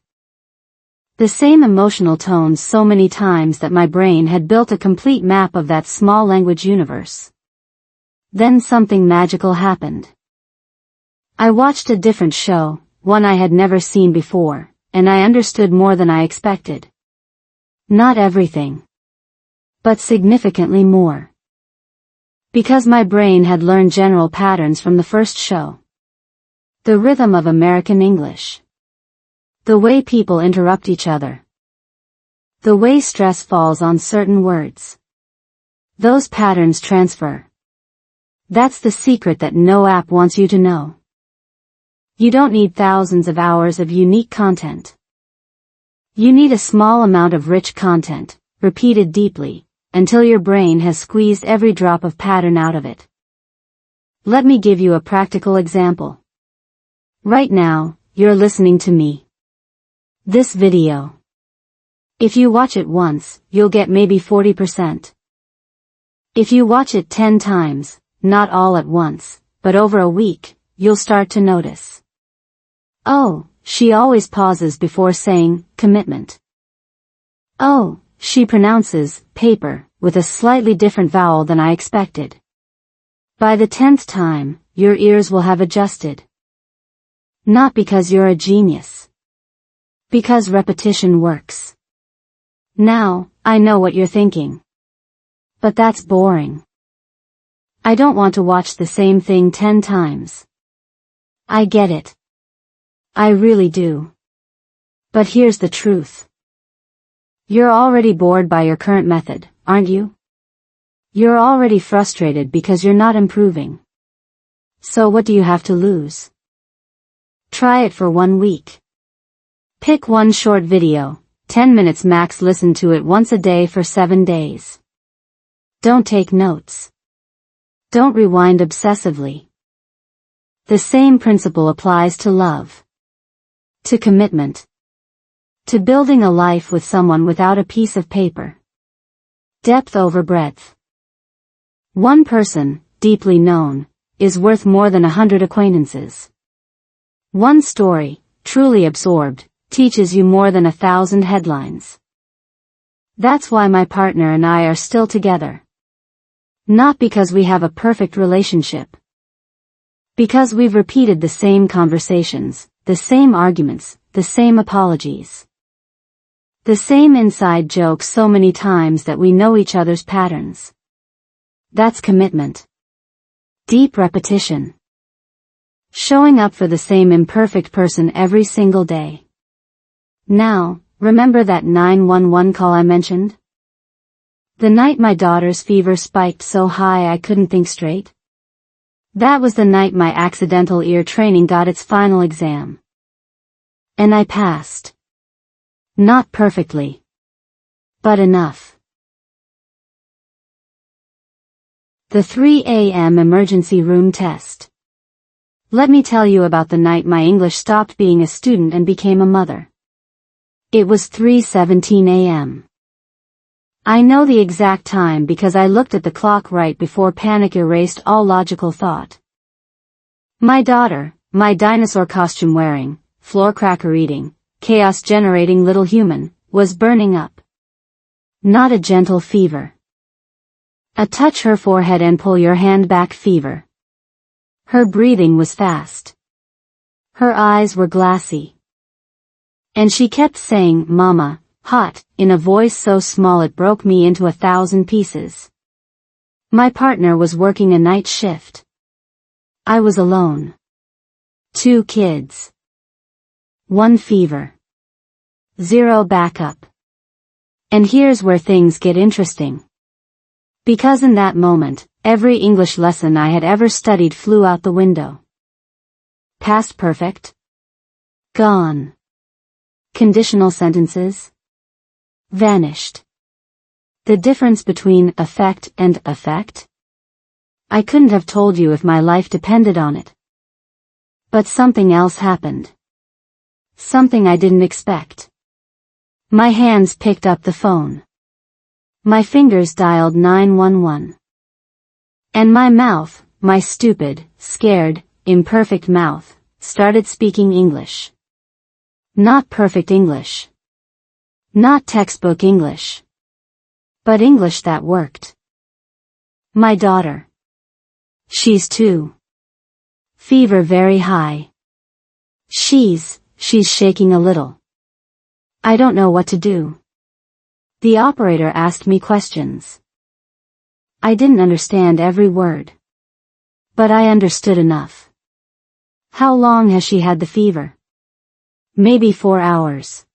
Speaker 1: The same emotional tones so many times that my brain had built a complete map of that small language universe. Then something magical happened. I watched a different show, one I had never seen before, and I understood more than I expected. Not everything. But significantly more. Because my brain had learned general patterns from the first show. The rhythm of American English. The way people interrupt each other. The way stress falls on certain words. Those patterns transfer. That's the secret that no app wants you to know. You don't need thousands of hours of unique content. You need a small amount of rich content, repeated deeply, until your brain has squeezed every drop of pattern out of it. Let me give you a practical example. Right now, you're listening to me. This video. If you watch it once, you'll get maybe 40%. If you watch it 10 times, not all at once, but over a week, you'll start to notice. Oh, she always pauses before saying, commitment. Oh, she pronounces, paper, with a slightly different vowel than I expected. By the 10th time, your ears will have adjusted. Not because you're a genius. Because repetition works. Now, I know what you're thinking. But that's boring. I don't want to watch the same thing 10 times. I get it. I really do. But here's the truth. You're already bored by your current method, aren't you? You're already frustrated because you're not improving. So what do you have to lose? Try it for 1 week. Pick one short video, 10 minutes max, listen to it once a day for 7 days. Don't take notes. Don't rewind obsessively. The same principle applies to love. To commitment. To building a life with someone without a piece of paper. Depth over breadth. One person, deeply known, is worth more than 100 acquaintances. One story, truly absorbed, teaches you more than 1,000 headlines. That's why my partner and I are still together. Not because we have a perfect relationship. Because we've repeated the same conversations, the same arguments, the same apologies. The same inside jokes so many times that we know each other's patterns. That's commitment. Deep repetition. Showing up for the same imperfect person every single day. Now, remember that 911 call I mentioned? The night my daughter's fever spiked so high I couldn't think straight? That was the night my accidental ear training got its final exam. And I passed. Not perfectly. But enough. The 3 a.m. emergency room test. Let me tell you about the night my English stopped being a student and became a mother. It was 3:17 a.m. I know the exact time because I looked at the clock right before panic erased all logical thought. My daughter, my dinosaur costume wearing, floor cracker eating, chaos generating little human, was burning up. Not a gentle fever. A touch her forehead and pull your hand back fever. Her breathing was fast. Her eyes were glassy. And she kept saying, "Mama, hot," in a voice so small it broke me into 1,000 pieces. My partner was working a night shift. I was alone. 2 kids. 1 fever. 0 backup. And here's where things get interesting. Because in that moment, every English lesson I had ever studied flew out the window. Past perfect? Gone. Conditional sentences? Vanished. The difference between effect and effect? I couldn't have told you if my life depended on it. But something else happened. Something I didn't expect. My hands picked up the phone. My fingers dialed 911. And my mouth, my stupid, scared, imperfect mouth, started speaking English. Not perfect English. Not textbook English. But English that worked. My daughter. She's 2. Fever very high. She's shaking a little. I don't know what to do. The operator asked me questions. I didn't understand every word. But I understood enough. How long has she had the fever? Maybe 4 hours.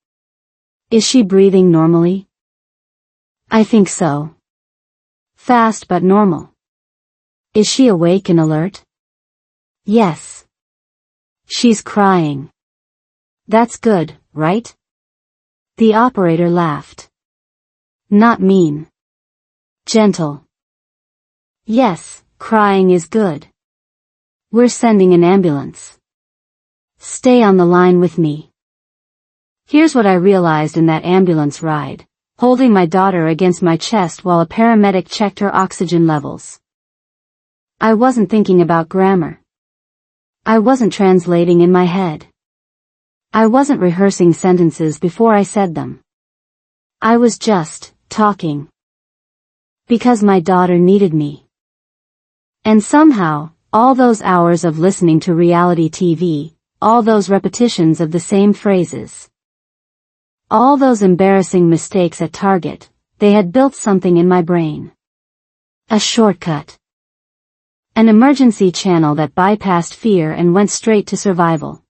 Speaker 1: Is she breathing normally? I think so. Fast but normal. Is she awake and alert? Yes. She's crying. That's good, right? The operator laughed. Not mean. Gentle. Yes, crying is good. We're sending an ambulance. Stay on the line with me. Here's what I realized in that ambulance ride, holding my daughter against my chest while a paramedic checked her oxygen levels. I wasn't thinking about grammar. I wasn't translating in my head. I wasn't rehearsing sentences before I said them. I was just talking. Because my daughter needed me. And somehow, all those hours of listening to reality TV, all those repetitions of the same phrases, all those embarrassing mistakes at Target, they had built something in my brain. A shortcut. An emergency channel that bypassed fear and went straight to survival.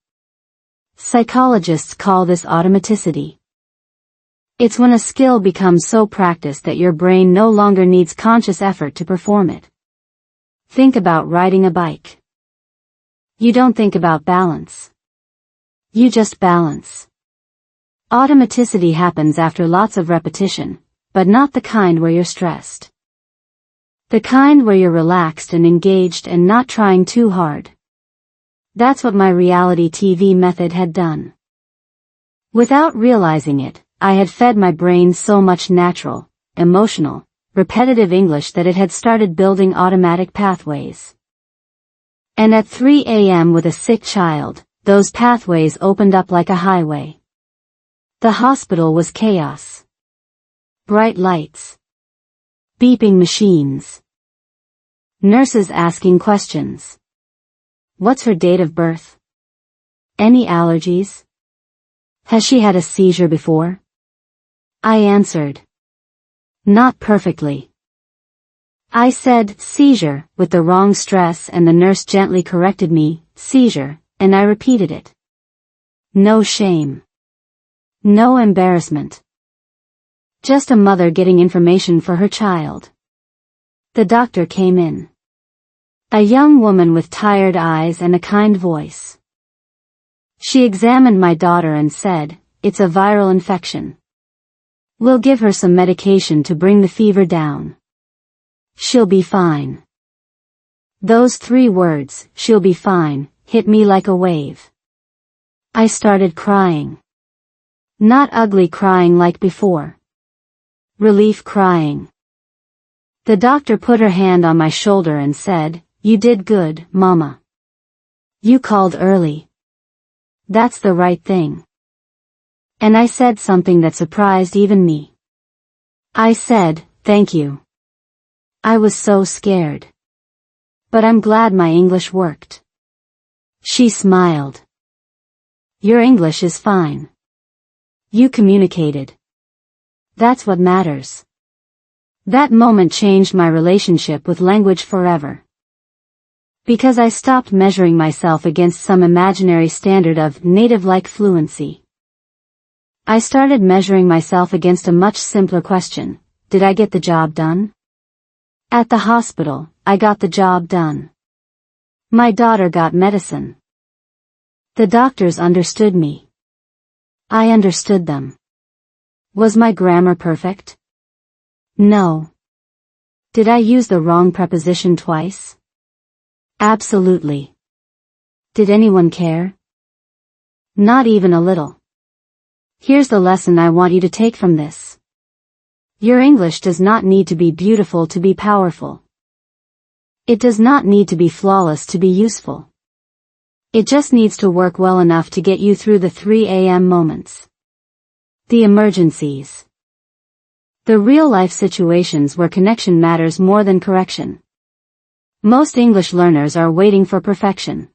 Speaker 1: Psychologists call this automaticity. It's when a skill becomes so practiced that your brain no longer needs conscious effort to perform it. Think about riding a bike. You don't think about balance. You just balance. Automaticity happens after lots of repetition, but not the kind where you're stressed. The kind where you're relaxed and engaged and not trying too hard. That's what my reality TV method had done. Without realizing it, I had fed my brain so much natural, emotional, repetitive English that it had started building automatic pathways. And at 3 a.m. with a sick child, those pathways opened up like a highway. The hospital was chaos. Bright lights. Beeping machines. Nurses asking questions. What's her date of birth? Any allergies? Has she had a seizure before? I answered. Not perfectly. I said seizure with the wrong stress and the nurse gently corrected me, seizure, and I repeated it. No shame. No embarrassment. Just a mother getting information for her child. The doctor came in. A young woman with tired eyes and a kind voice. She examined my daughter and said, "It's a viral infection. We'll give her some medication to bring the fever down. She'll be fine." Those 3 words, "she'll be fine," hit me like a wave. I started crying. Not ugly crying like before. Relief crying. The doctor put her hand on my shoulder and said, "You did good, Mama. You called early. That's the right thing." And I said something that surprised even me. I said, "Thank you." I was so scared. But I'm glad my English worked. She smiled. "Your English is fine. You communicated. That's what matters." That moment changed my relationship with language forever. Because I stopped measuring myself against some imaginary standard of native-like fluency. I started measuring myself against a much simpler question: did I get the job done? At the hospital, I got the job done. My daughter got medicine. The doctors understood me. I understood them. Was my grammar perfect? No. Did I use the wrong preposition twice? Absolutely. Did anyone care? Not even a little. Here's the lesson I want you to take from this. Your English does not need to be beautiful to be powerful. It does not need to be flawless to be useful. It just needs to work well enough to get you through the 3 a.m. moments. The emergencies. The real-life situations where connection matters more than correction. Most English learners are waiting for perfection.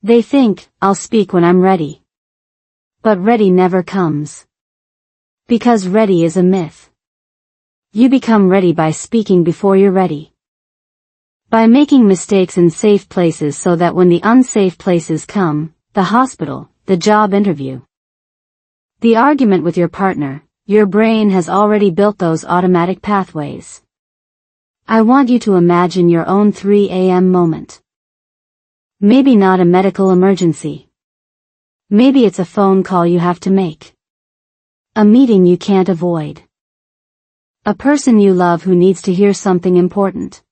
Speaker 1: They think, "I'll speak when I'm ready." But ready never comes. Because ready is a myth. You become ready by speaking before you're ready. By making mistakes in safe places so that when the unsafe places come, the hospital, the job interview, the argument with your partner, your brain has already built those automatic pathways. I want you to imagine your own 3 a.m. moment. Maybe not a medical emergency. Maybe it's a phone call you have to make. A meeting you can't avoid. A person you love who needs to hear something important.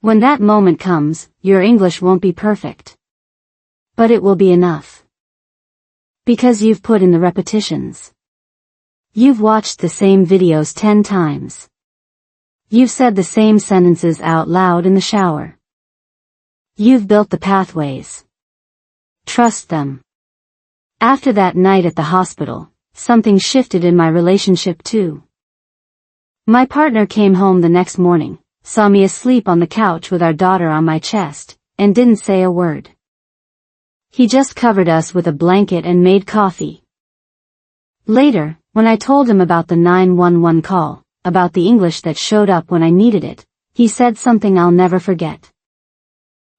Speaker 1: When that moment comes, your English won't be perfect. But it will be enough. Because you've put in the repetitions. You've watched the same videos 10 times. You've said the same sentences out loud in the shower. You've built the pathways. Trust them. After that night at the hospital, something shifted in my relationship too. My partner came home the next morning, saw me asleep on the couch with our daughter on my chest, and didn't say a word. He just covered us with a blanket and made coffee. Later, when I told him about the 911 call, about the English that showed up when I needed it, he said something I'll never forget.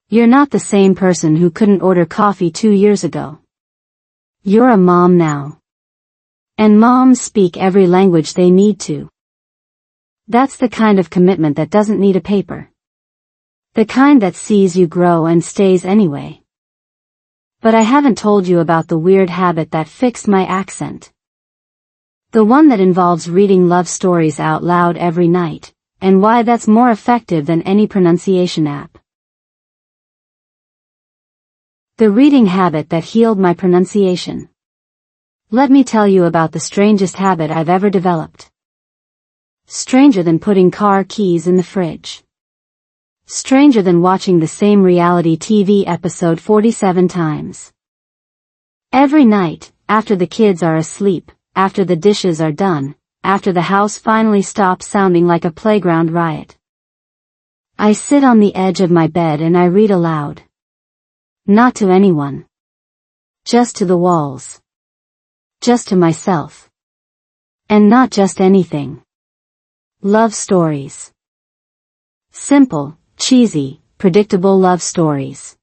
Speaker 1: "You're not the same person who couldn't order coffee 2 years ago. You're a mom now. And moms speak every language they need to." That's the kind of commitment that doesn't need a paper. The kind that sees you grow and stays anyway. But I haven't told you about the weird habit that fixed my accent. The one that involves reading love stories out loud every night, and why that's more effective than any pronunciation app. The reading habit that healed my pronunciation. Let me tell you about the strangest habit I've ever developed. Stranger than putting car keys in the fridge. Stranger than watching the same reality TV episode 47 times. Every night, after the kids are asleep, after the dishes are done, after the house finally stops sounding like a playground riot. I sit on the edge of my bed and I read aloud. Not to anyone. Just to the walls. Just to myself. And not just anything. Love stories. Simple, cheesy, predictable love stories.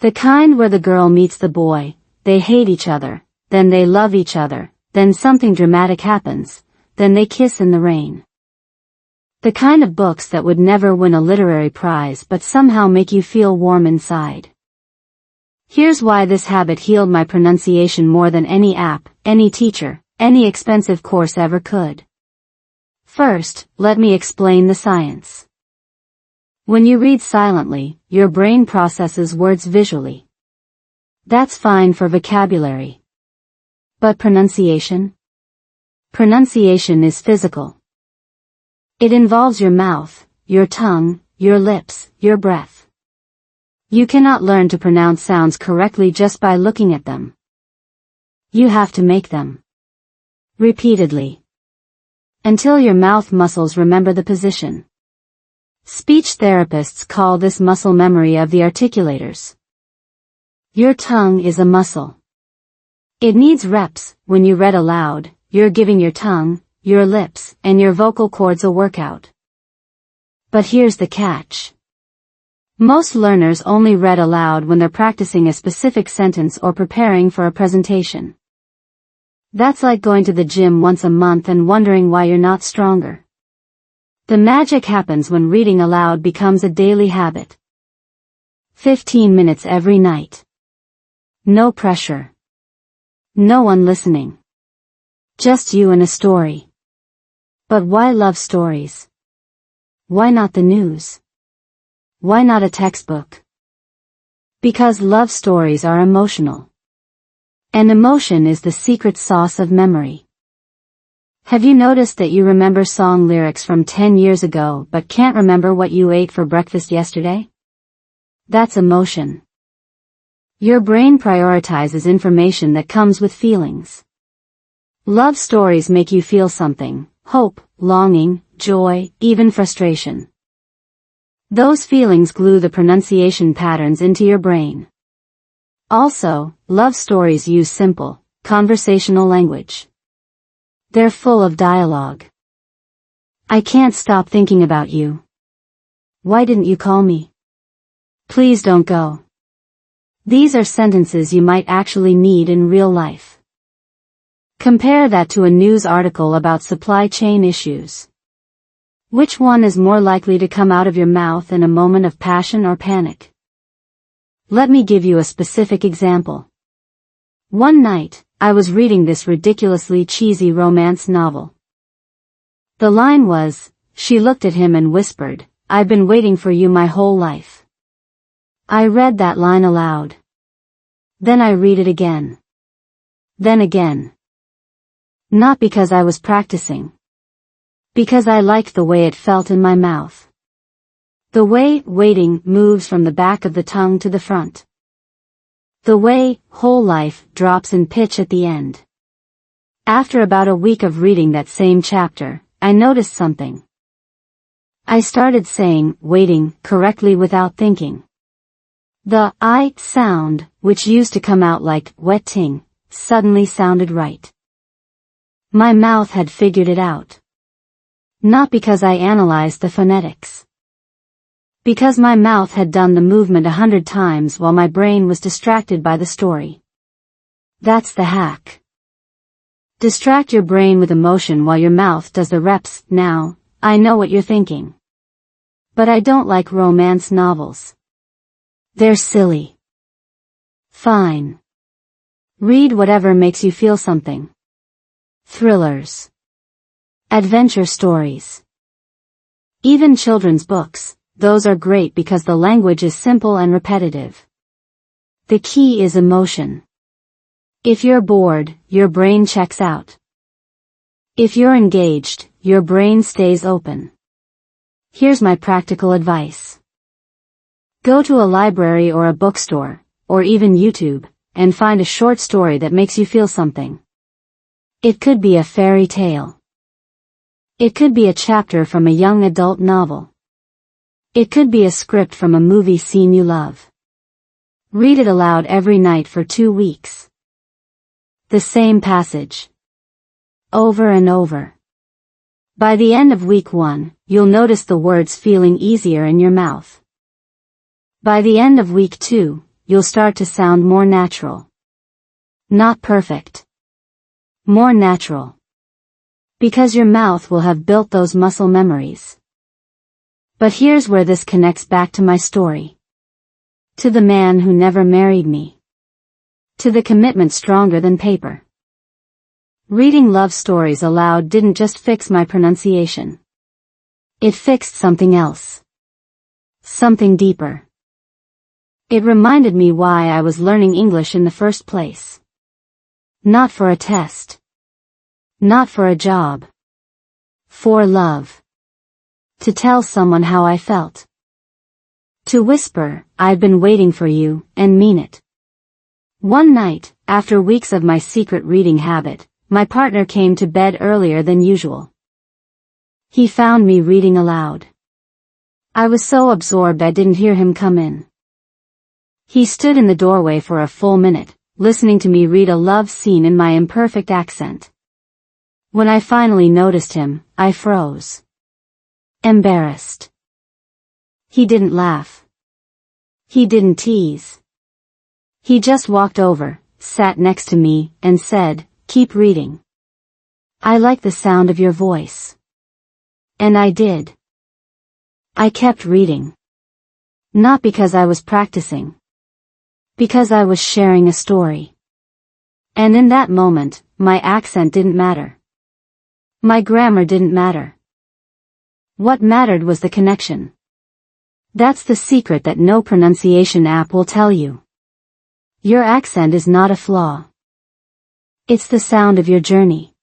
Speaker 1: The kind where the girl meets the boy, they hate each other, then they love each other, then something dramatic happens, then they kiss in the rain. The kind of books that would never win a literary prize but somehow make you feel warm inside. Here's why this habit healed my pronunciation more than any app, any teacher, any expensive course ever could. First, let me explain the science. When you read silently, your brain processes words visually. That's fine for vocabulary. But pronunciation? Pronunciation is physical. It involves your mouth, your tongue, your lips, your breath. You cannot learn to pronounce sounds correctly just by looking at them. You have to make them. Repeatedly. Until your mouth muscles remember the position. Speech therapists call this muscle memory of the articulators. Your tongue is a muscle. It needs reps. When you read aloud, you're giving your tongue, your lips, and your vocal cords a workout. But here's the catch. Most learners only read aloud when they're practicing a specific sentence or preparing for a presentation. That's like going to the gym once a month and wondering why you're not stronger. The magic happens when reading aloud becomes a daily habit. 15 minutes every night. No pressure. No one listening. Just you and a story. But why love stories? Why not the news? Why not a textbook? Because love stories are emotional. And emotion is the secret sauce of memory. Have you noticed that you remember song lyrics from 10 years ago but can't remember what you ate for breakfast yesterday? That's emotion. Your brain prioritizes information that comes with feelings. Love stories make you feel something: hope, longing, joy, even frustration. Those feelings glue the pronunciation patterns into your brain. Also, love stories use simple, conversational language. They're full of dialogue. I can't stop thinking about you. Why didn't you call me? Please don't go. These are sentences you might actually need in real life. Compare that to a news article about supply chain issues. Which one is more likely to come out of your mouth in a moment of passion or panic? Let me give you a specific example. One night, I was reading this ridiculously cheesy romance novel. The line was, she looked at him and whispered, "I've been waiting for you my whole life." I read that line aloud. Then I read it again. Then again. Not because I was practicing. Because I liked the way it felt in my mouth. The way waiting moves from the back of the tongue to the front. The way whole life drops in pitch at the end. After about a week of reading that same chapter, I noticed something. I started saying waiting correctly without thinking. The I sound, which used to come out like wetting, suddenly sounded right. My mouth had figured it out. Not because I analyzed the phonetics. Because my mouth had done the movement 100 times while my brain was distracted by the story. That's the hack. Distract your brain with emotion while your mouth does the reps. Now, I know what you're thinking. But I don't like romance novels. They're silly. Fine. Read whatever makes you feel something. Thrillers. Adventure stories. Even children's books. Those are great because the language is simple and repetitive. The key is emotion. If you're bored, your brain checks out. If you're engaged, your brain stays open. Here's my practical advice. Go to a library or a bookstore, or even YouTube, and find a short story that makes you feel something. It could be a fairy tale. It could be a chapter from a young adult novel. It could be a script from a movie scene you love. Read it aloud every night for 2 weeks. The same passage. Over and over. By the end of week 1, you'll notice the words feeling easier in your mouth. By the end of week 2, you'll start to sound more natural. Not perfect. More natural. Because your mouth will have built those muscle memories. But here's where this connects back to my story. To the man who never married me. To the commitment stronger than paper. Reading love stories aloud didn't just fix my pronunciation. It fixed something else. Something deeper. It reminded me why I was learning English in the first place. Not for a test. Not for a job. For love. To tell someone how I felt. To whisper, "I've been waiting for you," and mean it. One night, after weeks of my secret reading habit, my partner came to bed earlier than usual. He found me reading aloud. I was so absorbed I didn't hear him come in. He stood in the doorway for a full minute, listening to me read a love scene in my imperfect accent. When I finally noticed him, I froze. Embarrassed. He didn't laugh. He didn't tease. He just walked over, sat next to me, and said, "Keep reading. I like the sound of your voice." And I did. I kept reading. Not because I was practicing. Because I was sharing a story. And in that moment, my accent didn't matter. My grammar didn't matter. What mattered was the connection. That's the secret that no pronunciation app will tell you. Your accent is not a flaw. It's the sound of your journey.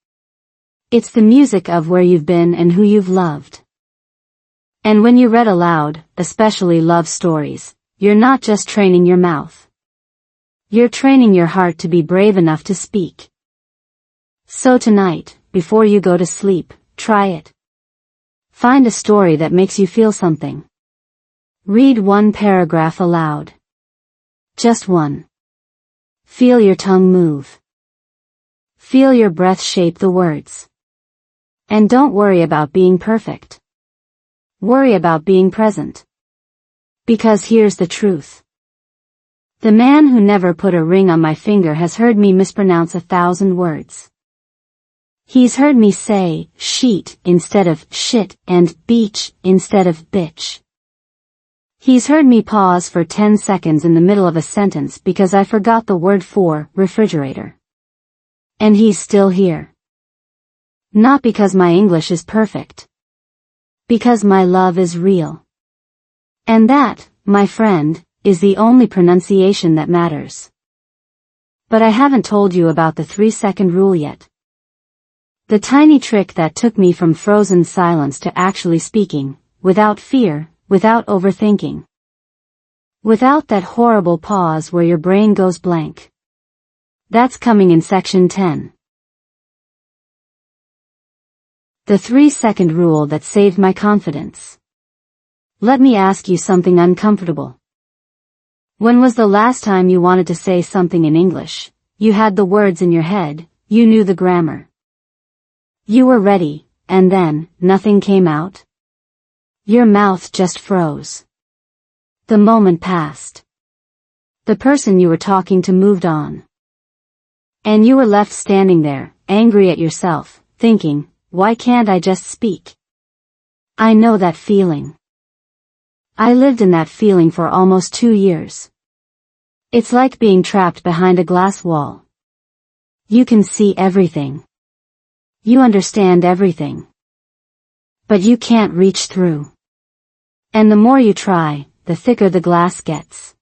Speaker 1: It's the music of where you've been and who you've loved. And when you read aloud, especially love stories, you're not just training your mouth. You're training your heart to be brave enough to speak. So tonight, before you go to sleep, try it. Find a story that makes you feel something. Read one paragraph aloud. Just one. Feel your tongue move. Feel your breath shape the words. And don't worry about being perfect. Worry about being present. Because here's the truth. The man who never put a ring on my finger has heard me mispronounce 1,000 words. He's heard me say sheet instead of shit and beach instead of bitch. He's heard me pause for 10 seconds in the middle of a sentence because I forgot the word for refrigerator. And he's still here. Not because my English is perfect. Because my love is real. And that, my friend, is the only pronunciation that matters. But I haven't told you about the 3-second rule yet. The tiny trick that took me from frozen silence to actually speaking, without fear, without overthinking. Without that horrible pause where your brain goes blank. That's coming in section 10. The 3-second rule that saved my confidence. Let me ask you something uncomfortable. When was the last time you wanted to say something in English? You had the words in your head, you knew the grammar. You were ready, and then, nothing came out? Your mouth just froze. The moment passed. The person you were talking to moved on. And you were left standing there, angry at yourself, thinking, why can't I just speak? I know that feeling. I lived in that feeling for almost 2 years. It's like being trapped behind a glass wall. You can see everything. You understand everything. But you can't reach through. And the more you try, the thicker the glass gets.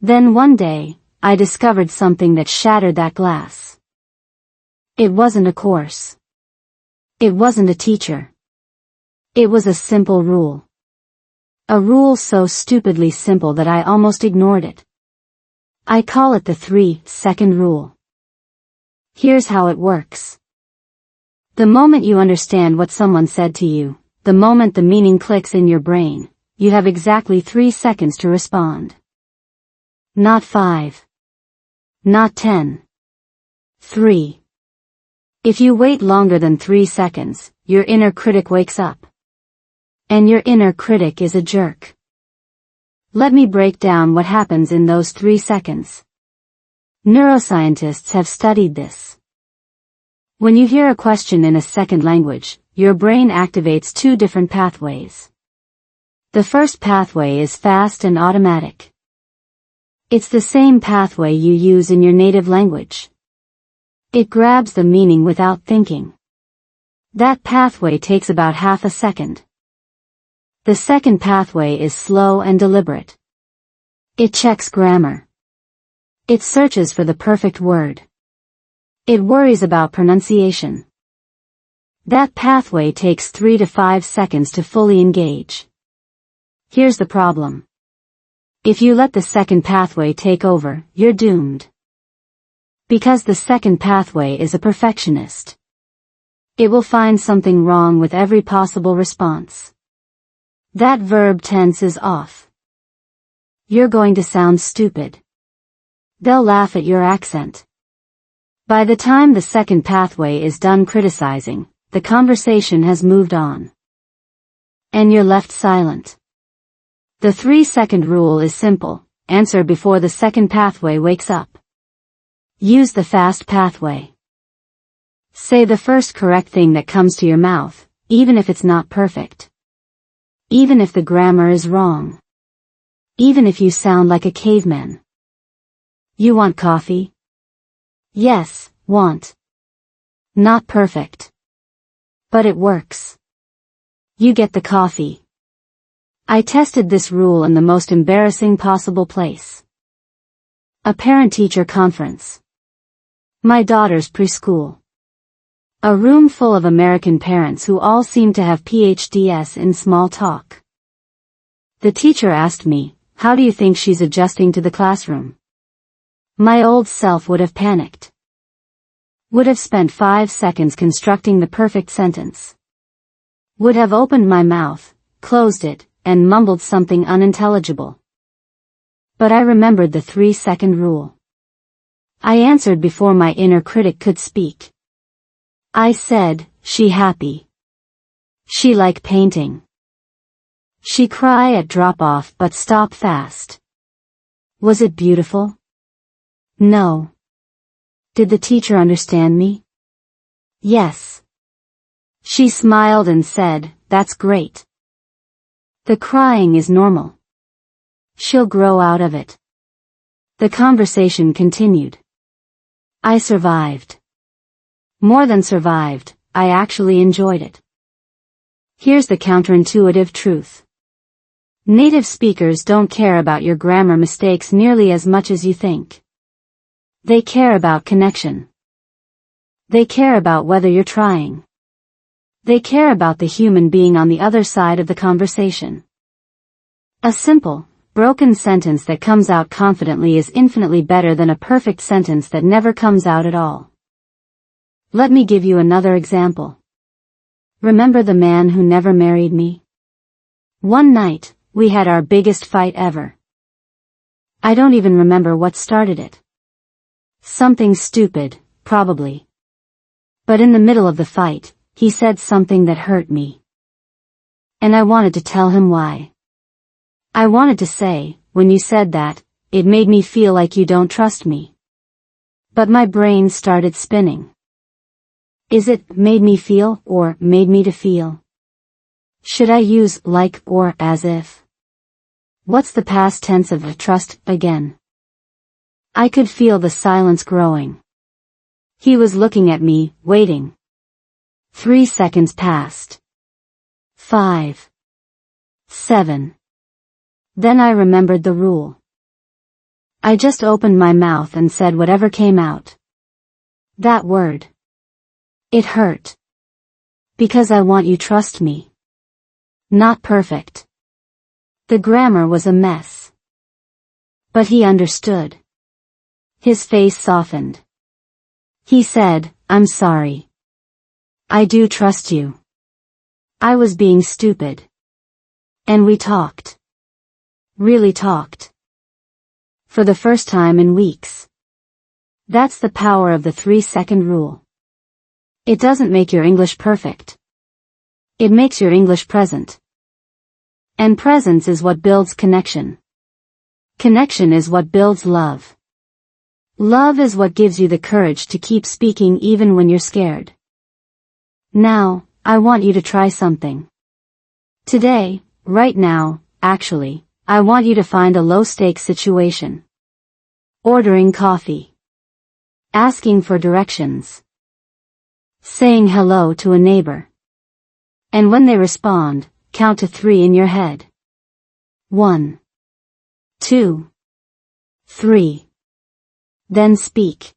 Speaker 1: Then one day, I discovered something that shattered that glass. It wasn't a course. It wasn't a teacher. It was a simple rule. A rule so stupidly simple that I almost ignored it. I call it the 3-second rule. Here's how it works. The moment you understand what someone said to you, the moment the meaning clicks in your brain, you have exactly 3 seconds to respond. Not 5. Not 10. 3. If you wait longer than 3 seconds, your inner critic wakes up. And your inner critic is a jerk. Let me break down what happens in those 3 seconds. Neuroscientists have studied this. When you hear a question in a second language, your brain activates 2 different pathways. The first pathway is fast and automatic. It's the same pathway you use in your native language. It grabs the meaning without thinking. That pathway takes about half a second. The second pathway is slow and deliberate. It checks grammar. It searches for the perfect word. It worries about pronunciation. That pathway takes 3 to 5 seconds to fully engage. Here's the problem. If you let the second pathway take over, you're doomed. Because the second pathway is a perfectionist. It will find something wrong with every possible response. That verb tense is off. You're going to sound stupid. They'll laugh at your accent. By the time the second pathway is done criticizing, the conversation has moved on. And you're left silent. The 3-second rule is simple: answer before the second pathway wakes up. Use the fast pathway. Say the first correct thing that comes to your mouth, even if it's not perfect. Even if the grammar is wrong. Even if you sound like a caveman. You want coffee? Yes, want. Not perfect. But it works. You get the coffee. I tested this rule in the most embarrassing possible place. A parent-teacher conference. My daughter's preschool. A room full of American parents who all seem to have PhDs in small talk. The teacher asked me, "How do you think she's adjusting to the classroom?" My old self would have panicked. Would have spent 5 seconds constructing the perfect sentence. Would have opened my mouth, closed it, and mumbled something unintelligible. But I remembered the 3-second rule. I answered before my inner critic could speak. I said, "She happy. She like painting. She cry at drop-off but stop fast. Was it beautiful? No. Did the teacher understand me? Yes. She smiled and said, "That's great. The crying is normal. She'll grow out of it." The conversation continued. I survived. More than survived, I actually enjoyed it. Here's the counterintuitive truth. Native speakers don't care about your grammar mistakes nearly as much as you think. They care about connection. They care about whether you're trying. They care about the human being on the other side of the conversation. A simple, broken sentence that comes out confidently is infinitely better than a perfect sentence that never comes out at all. Let me give you another example. Remember the man who never married me? One night, we had our biggest fight ever. I don't even remember what started it. Something stupid, probably. But in the middle of the fight, he said something that hurt me. And I wanted to tell him why. I wanted to say, "When you said that, it made me feel like you don't trust me." But my brain started spinning. Is it made me feel or made me to feel? Should I use like or as if? What's the past tense of trust again? I could feel the silence growing. He was looking at me, waiting. 3 seconds passed. 5. 7. Then I remembered the rule. I just opened my mouth and said whatever came out. That word. It hurt. Because I want you to trust me. Not perfect. The grammar was a mess. But he understood. His face softened. He said, "I'm sorry. I do trust you. I was being stupid." And we talked. Really talked. For the first time in weeks. That's the power of the 3-second rule. It doesn't make your English perfect. It makes your English present. And presence is what builds connection. Connection is what builds love. Love is what gives you the courage to keep speaking even when you're scared. Now, I want you to try something. Today, right now, actually, I want you to find a low-stakes situation. Ordering coffee. Asking for directions. Saying hello to a neighbor. And when they respond, count to 3 in your head. 1, 2, 3. Then speak.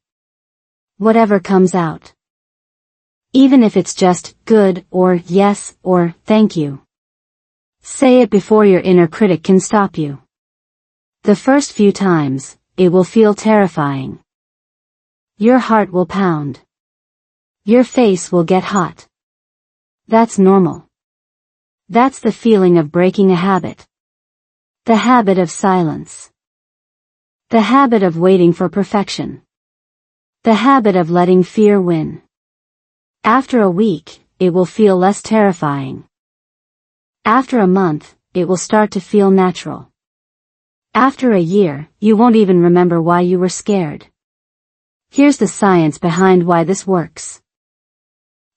Speaker 1: Whatever comes out. Even if it's just good or yes or thank you. Say it before your inner critic can stop you. The first few times, it will feel terrifying. Your heart will pound. Your face will get hot. That's normal. That's the feeling of breaking a habit. The habit of silence. The habit of waiting for perfection. The habit of letting fear win. After a week, it will feel less terrifying. After a month, it will start to feel natural. After a year, you won't even remember why you were scared. Here's the science behind why this works.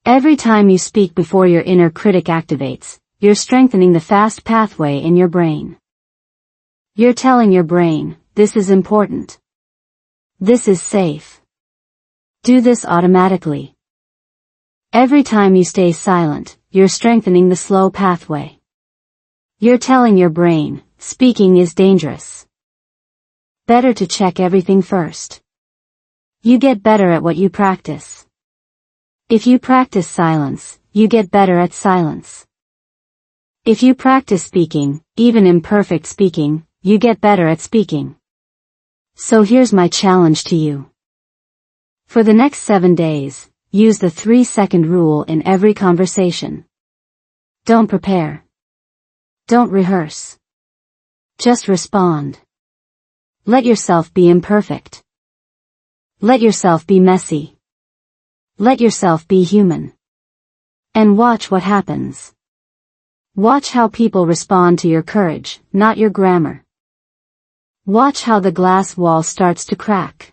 Speaker 1: Every time you speak before your inner critic activates, you're strengthening the fast pathway in your brain. You're telling your brain, this is important. This is safe. Do this automatically. Every time you stay silent, you're strengthening the slow pathway. You're telling your brain, speaking is dangerous. Better to check everything first. You get better at what you practice. If you practice silence, you get better at silence. If you practice speaking, even imperfect speaking, you get better at speaking. So here's my challenge to you. For the next 7 days, use the 3-second rule in every conversation. Don't prepare. Don't rehearse. Just respond. Let yourself be imperfect. Let yourself be messy. Let yourself be human. And watch what happens. Watch how people respond to your courage, not your grammar. Watch how the glass wall starts to crack.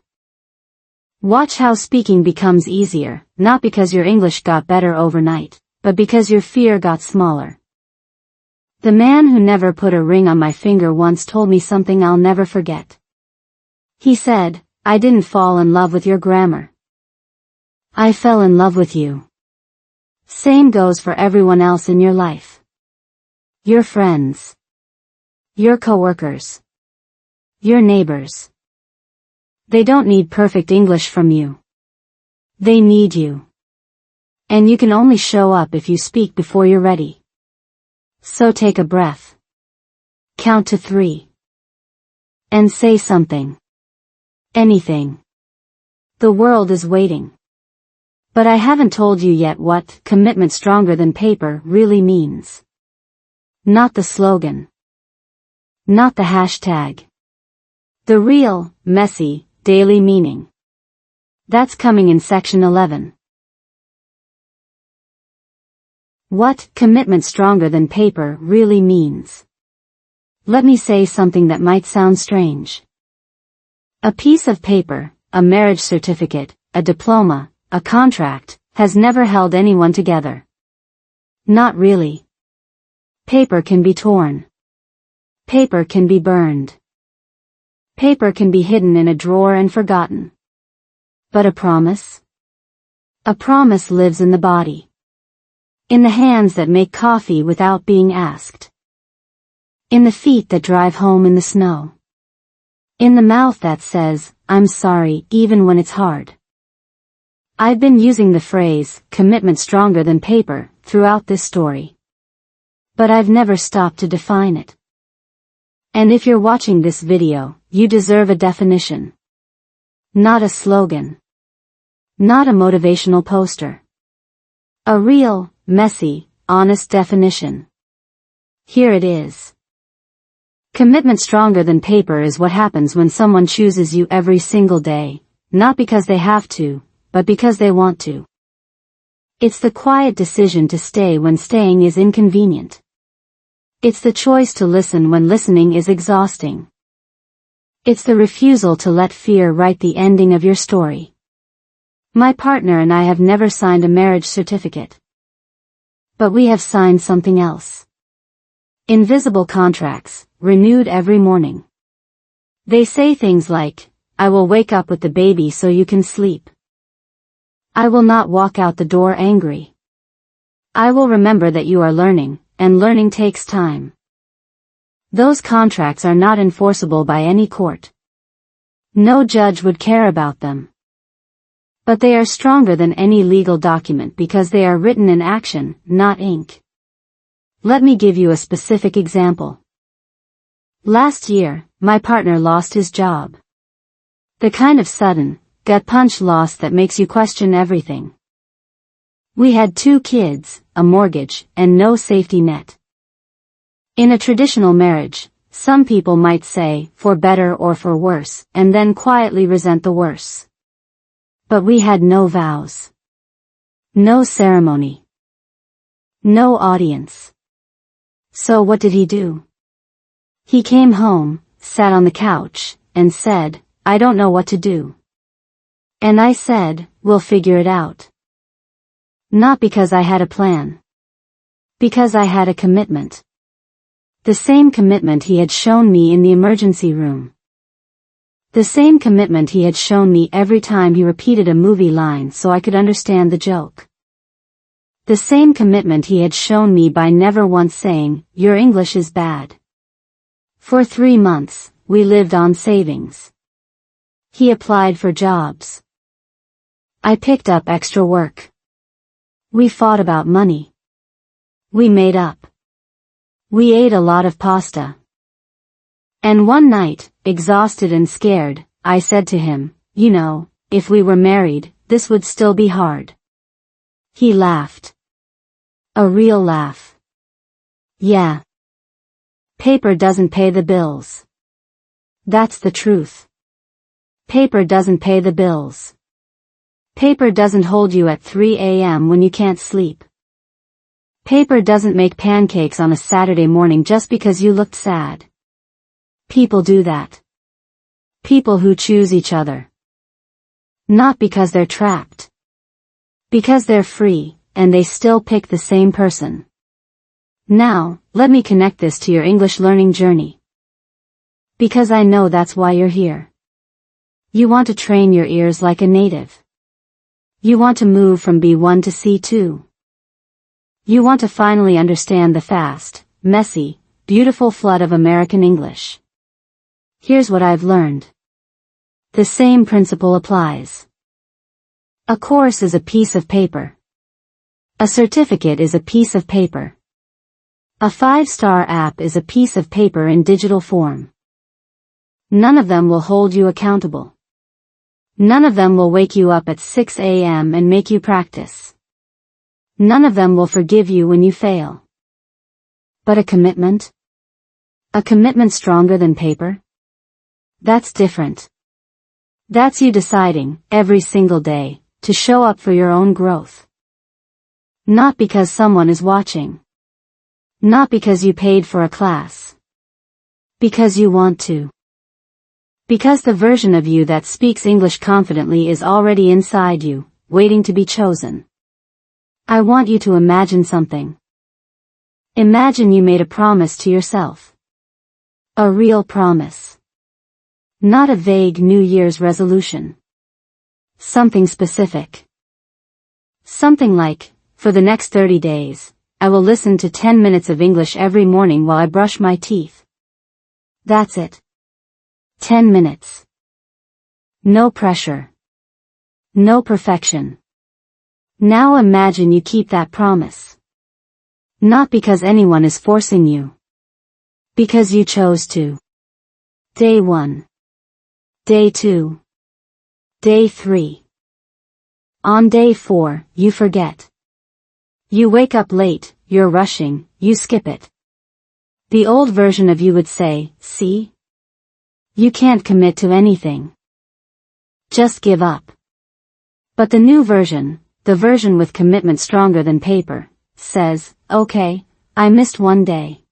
Speaker 1: Watch how speaking becomes easier, not because your English got better overnight, but because your fear got smaller. The man who never put a ring on my finger once told me something I'll never forget. He said, I didn't fall in love with your grammar. I fell in love with you. Same goes for everyone else in your life. Your friends. Your coworkers. Your neighbors. They don't need perfect English from you. They need you. And you can only show up if you speak before you're ready. So take a breath. Count to 3. And say something. Anything. The world is waiting. But I haven't told you yet what commitment stronger than paper really means. Not the slogan. Not the hashtag. The real, messy, daily meaning. That's coming in section 11. What commitment stronger than paper really means. Let me say something that might sound strange. A piece of paper, a marriage certificate, a diploma, a contract, has never held anyone together. Not really. Paper can be torn. Paper can be burned. Paper can be hidden in a drawer and forgotten. But a promise? A promise lives in the body. In the hands that make coffee without being asked. In the feet that drive home in the snow. In the mouth that says, I'm sorry, even when it's hard. I've been using the phrase, commitment stronger than paper, throughout this story. But I've never stopped to define it. And if you're watching this video, you deserve a definition. Not a slogan. Not a motivational poster. A real, messy, honest definition. Here it is. Commitment stronger than paper is what happens when someone chooses you every single day, not because they have to, but because they want to. It's the quiet decision to stay when staying is inconvenient. It's the choice to listen when listening is exhausting. It's the refusal to let fear write the ending of your story. My partner and I have never signed a marriage certificate. But we have signed something else. Invisible contracts, renewed every morning. They say things like, I will wake up with the baby so you can sleep. I will not walk out the door angry. I will remember that you are learning, and learning takes time. Those contracts are not enforceable by any court. No judge would care about them. But they are stronger than any legal document because they are written in action, not ink. Let me give you a specific example. Last year, my partner lost his job. The kind of sudden, gut-punch loss that makes you question everything. We had 2 kids, a mortgage, and no safety net. In a traditional marriage, some people might say, for better or for worse, and then quietly resent the worse. But we had no vows. No ceremony. No audience. So what did he do? He came home, sat on the couch, and said, I don't know what to do. And I said, we'll figure it out. Not because I had a plan. Because I had a commitment. The same commitment he had shown me in the emergency room. The same commitment he had shown me every time he repeated a movie line so I could understand the joke. The same commitment he had shown me by never once saying, your English is bad. For 3 months, we lived on savings. He applied for jobs. I picked up extra work. We fought about money. We made up. We ate a lot of pasta. And one night, exhausted and scared, I said to him, you know, if we were married, this would still be hard. He laughed. A real laugh. Yeah. Paper doesn't pay the bills. That's the truth. Paper doesn't pay the bills. Paper doesn't hold you at 3 a.m. when you can't sleep. Paper doesn't make pancakes on a Saturday morning just because you looked sad. People do that. People who choose each other. Not because they're trapped. Because they're free, and they still pick the same person. Now, let me connect this to your English learning journey. Because I know that's why you're here. You want to train your ears like a native. You want to move from B1 to C2. You want to finally understand the fast, messy, beautiful flood of American English. Here's what I've learned. The same principle applies. A course is a piece of paper. A certificate is a piece of paper. A 5-star app is a piece of paper in digital form. None of them will hold you accountable. None of them will wake you up at 6 a.m. and make you practice. None of them will forgive you when you fail. But a commitment? A commitment stronger than paper? That's different. That's you deciding, every single day, to show up for your own growth. Not because someone is watching. Not because you paid for a class. Because you want to. Because the version of you that speaks English confidently is already inside you, waiting to be chosen. I want you to imagine something. Imagine you made a promise to yourself. A real promise. Not a vague New Year's resolution. Something specific. Something like, for the next 30 days, I will listen to 10 minutes of English every morning while I brush my teeth. That's it. 10 minutes. No pressure. No perfection. Now imagine you keep that promise. Not because anyone is forcing you. Because you chose to. Day 1. Day 2. Day 3. On day 4, you forget. You wake up late, you're rushing, you skip it. The old version of you would say, see? You can't commit to anything. Just give up. But the new version, the version with commitment stronger than paper, says, okay, I missed one day.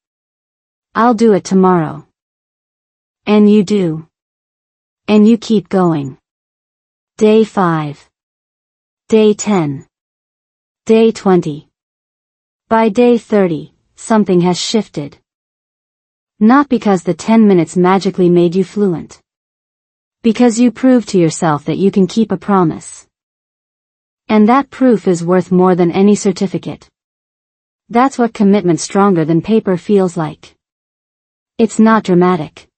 Speaker 1: I'll do it tomorrow. And you do. And you keep going. Day 5. Day 10. Day 20. By day 30, something has shifted. Not because the 10 minutes magically made you fluent. Because you proved to yourself that you can keep a promise. And that proof is worth more than any certificate. That's what commitment stronger than paper feels like. It's not dramatic.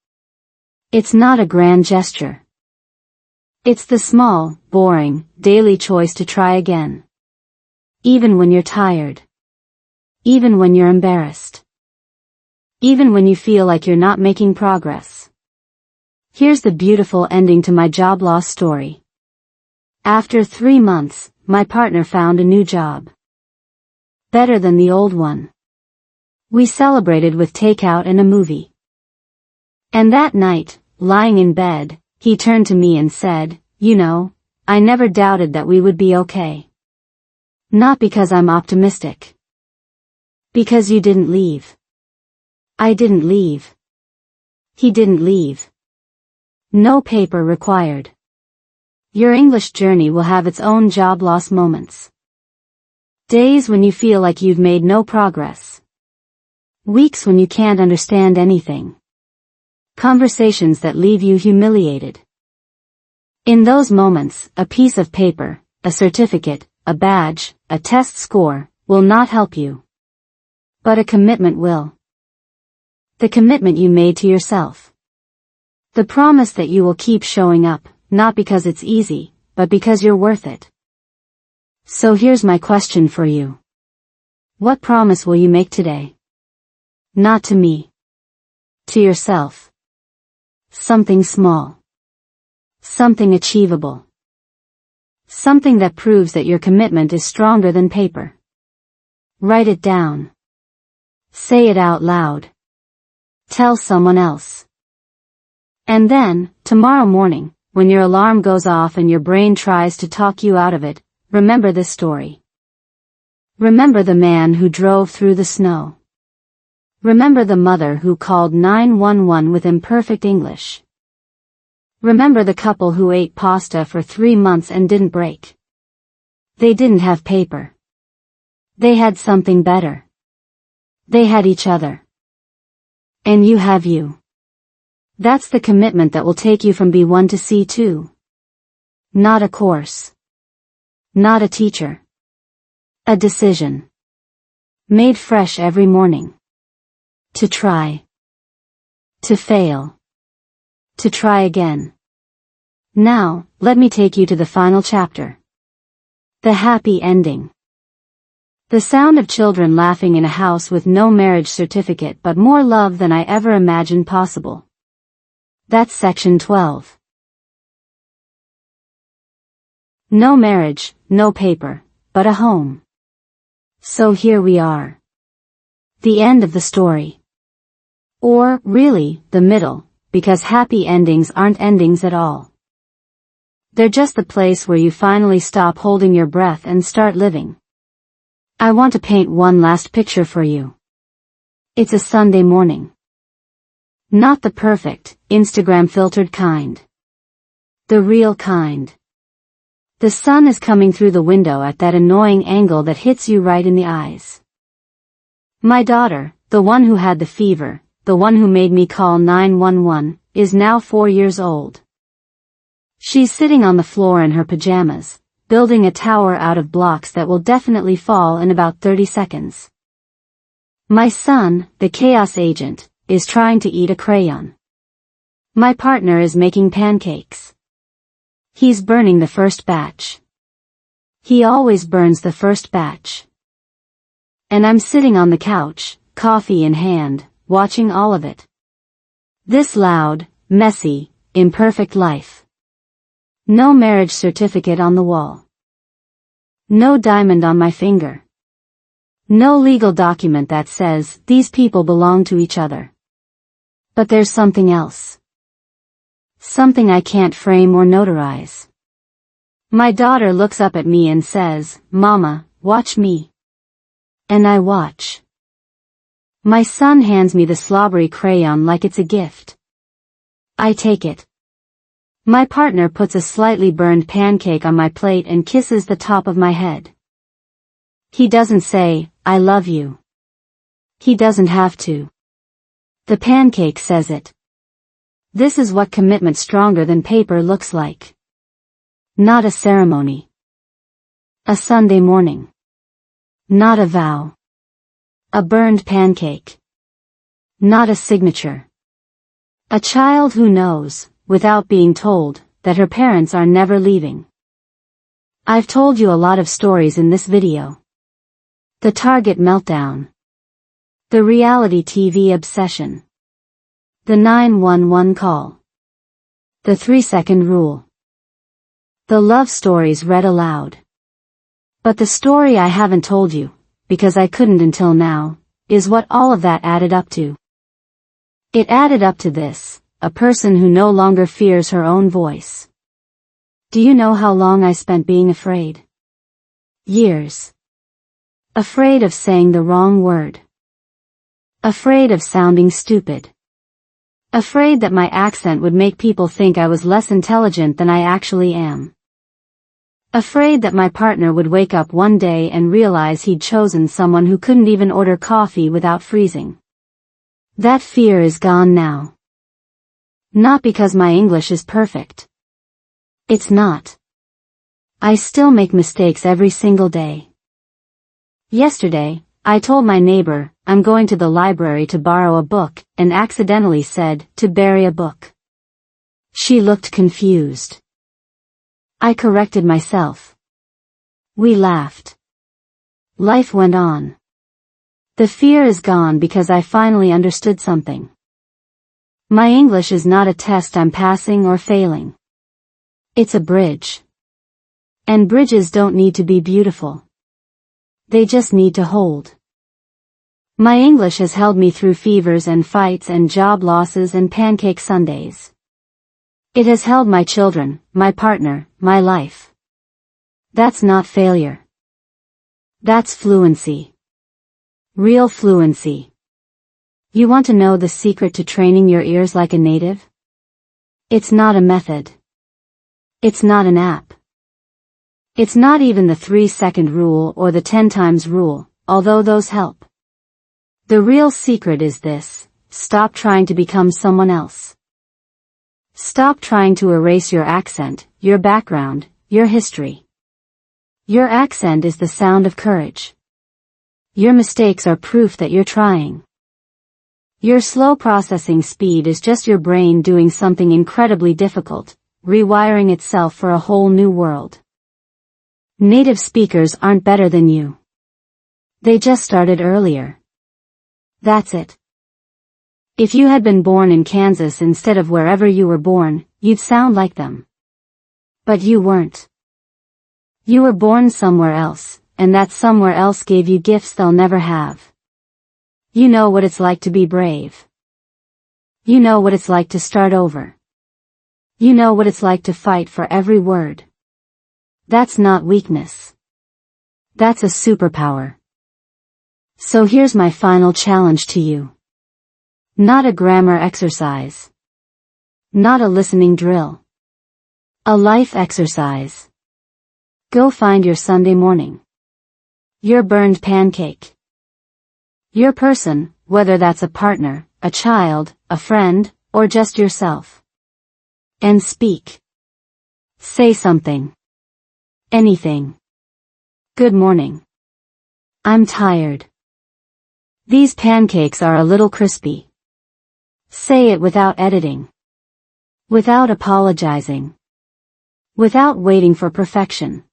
Speaker 1: It's not a grand gesture. It's the small, boring, daily choice to try again. Even when you're tired. Even when you're embarrassed. Even when you feel like you're not making progress. Here's the beautiful ending to my job loss story. After 3 months, my partner found a new job. Better than the old one. We celebrated with takeout and a movie. And that night, lying in bed, he turned to me and said, "You know, I never doubted that we would be okay. Not because I'm optimistic. Because you didn't leave." I didn't leave. He didn't leave. No paper required. Your English journey will have its own job loss moments. Days when you feel like you've made no progress. Weeks when you can't understand anything. Conversations that leave you humiliated. In those moments, a piece of paper, a certificate, a badge, a test score, will not help you. But a commitment will. The commitment you made to yourself. The promise that you will keep showing up, not because it's easy, but because you're worth it. So here's my question for you. What promise will you make today? Not to me. To yourself. Something small. Something achievable. Something that proves that your commitment is stronger than paper. Write it down. Say it out loud. Tell someone else. And then, tomorrow morning, when your alarm goes off and your brain tries to talk you out of it, remember this story. Remember the man who drove through the snow. Remember the mother who called 911 with imperfect English. Remember the couple who ate pasta for 3 months and didn't break. They didn't have paper. They had something better. They had each other. And you have you. That's the commitment that will take you from B1 to C2. Not a course. Not a teacher. A decision. Made fresh every morning. To try. To fail. To try again. Now, let me take you to the final chapter. The happy ending. The sound of children laughing in a house with no marriage certificate but more love than I ever imagined possible. That's section 12. No marriage, no paper, but a home. So here we are. The end of the story. Or, really, the middle, because happy endings aren't endings at all. They're just the place where you finally stop holding your breath and start living. I want to paint one last picture for you. It's a Sunday morning. Not the perfect, Instagram-filtered kind. The real kind. The sun is coming through the window at that annoying angle that hits you right in the eyes. My daughter, the one who had the fever, the one who made me call 911, is now 4 years old. She's sitting on the floor in her pajamas, building a tower out of blocks that will definitely fall in about 30 seconds. My son, the chaos agent, is trying to eat a crayon. My partner is making pancakes. He's burning the first batch. He always burns the first batch. And I'm sitting on the couch, coffee in hand, watching all of it. This loud, messy, imperfect life. No marriage certificate on the wall. No diamond on my finger. No legal document that says these people belong to each other. But there's something else. Something I can't frame or notarize. My daughter looks up at me and says, "Mama, watch me." And I watch. My son hands me the slobbery crayon like it's a gift. I take it. My partner puts a slightly burned pancake on my plate and kisses the top of my head. He doesn't say, "I love you." He doesn't have to. The pancake says it. This is what commitment stronger than paper looks like. Not a ceremony. A Sunday morning. Not a vow. A burned pancake. Not a signature. A child who knows, without being told, that her parents are never leaving. I've told you a lot of stories in this video. The Target meltdown. The reality TV obsession. The 911 call. The 3-second rule. The love stories read aloud. But the story I haven't told you, because I couldn't until now, is what all of that added up to. It added up to this, a person who no longer fears her own voice. Do you know how long I spent being afraid? Years. Afraid of saying the wrong word. Afraid of sounding stupid. Afraid that my accent would make people think I was less intelligent than I actually am. Afraid that my partner would wake up one day and realize he'd chosen someone who couldn't even order coffee without freezing. That fear is gone now. Not because my English is perfect. It's not. I still make mistakes every single day. Yesterday, I told my neighbor, I'm going to the library to borrow a book, and accidentally said, to bury a book. She looked confused. I corrected myself. We laughed. Life went on. The fear is gone because I finally understood something. My English is not a test I'm passing or failing. It's a bridge. And bridges don't need to be beautiful. They just need to hold. My English has held me through fevers and fights and job losses and pancake Sundays. It has held my children, my partner, my life. That's not failure. That's fluency. Real fluency. You want to know the secret to training your ears like a native? It's not a method. It's not an app. It's not even the 3-second rule or the 10 times rule, although those help. The real secret is this: stop trying to become someone else. Stop trying to erase your accent, your background, your history. Your accent is the sound of courage. Your mistakes are proof that you're trying. Your slow processing speed is just your brain doing something incredibly difficult, rewiring itself for a whole new world. Native speakers aren't better than you. They just started earlier. That's it. If you had been born in Kansas instead of wherever you were born, you'd sound like them. But you weren't. You were born somewhere else, and that somewhere else gave you gifts they'll never have. You know what it's like to be brave. You know what it's like to start over. You know what it's like to fight for every word. That's not weakness. That's a superpower. So here's my final challenge to you. Not a grammar exercise. Not a listening drill. A life exercise. Go find your Sunday morning. Your burned pancake. Your person, whether that's a partner, a child, a friend, or just yourself. And speak. Say something. Anything. Good morning. I'm tired. These pancakes are a little crispy. Say it without editing. Without apologizing. Without waiting for perfection.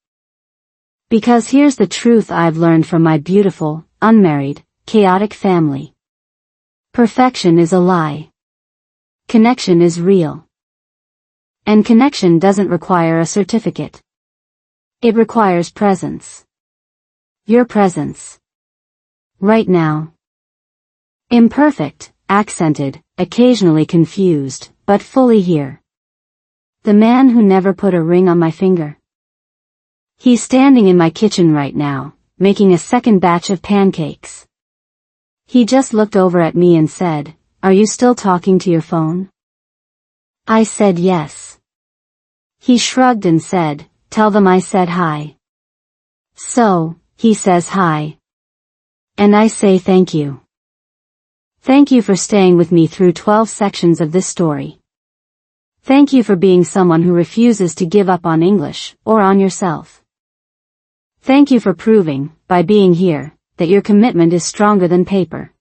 Speaker 1: Because here's the truth I've learned from my beautiful, unmarried, chaotic family. Perfection is a lie. Connection is real. And connection doesn't require a certificate. It requires presence. Your presence. Right now. Imperfect, accented, occasionally confused, but fully here. The man who never put a ring on my finger. He's standing in my kitchen right now, making a second batch of pancakes. He just looked over at me and said, "Are you still talking to your phone?" I said yes. He shrugged and said, "Tell them I said hi." So, he says hi. And I say thank you. Thank you for staying with me through 12 sections of this story. Thank you for being someone who refuses to give up on English, or on yourself. Thank you for proving, by being here, that your commitment is stronger than paper.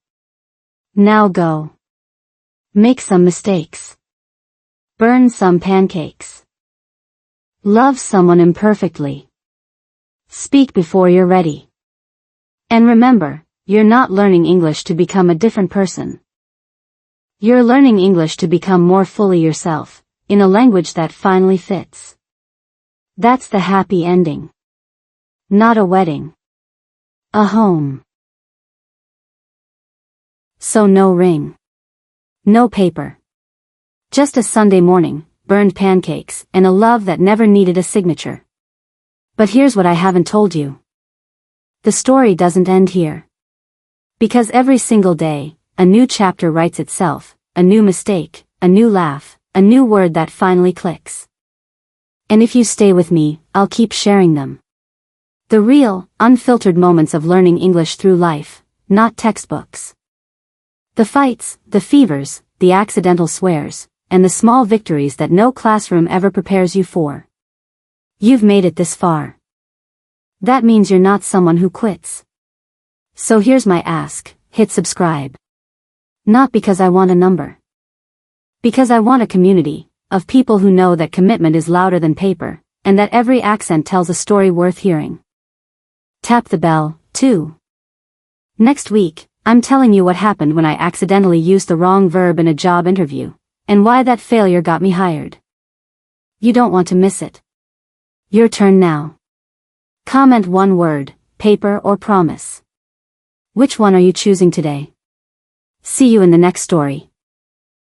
Speaker 1: Now go. Make some mistakes. Burn some pancakes. Love someone imperfectly. Speak before you're ready. And remember, you're not learning English to become a different person. You're learning English to become more fully yourself, in a language that finally fits. That's the happy ending. Not a wedding. A home. So no ring. No paper. Just a Sunday morning, burned pancakes, and a love that never needed a signature. But here's what I haven't told you. The story doesn't end here. Because every single day, a new chapter writes itself, a new mistake, a new laugh, a new word that finally clicks. And if you stay with me, I'll keep sharing them. The real, unfiltered moments of learning English through life, not textbooks. The fights, the fevers, the accidental swears, and the small victories that no classroom ever prepares you for. You've made it this far. That means you're not someone who quits. So here's my ask, hit subscribe. Not because I want a number. Because I want a community, of people who know that commitment is louder than paper, and that every accent tells a story worth hearing. Tap the bell, too. Next week, I'm telling you what happened when I accidentally used the wrong verb in a job interview, and why that failure got me hired. You don't want to miss it. Your turn now. Comment one word, paper or promise. Which one are you choosing today? See you in the next story.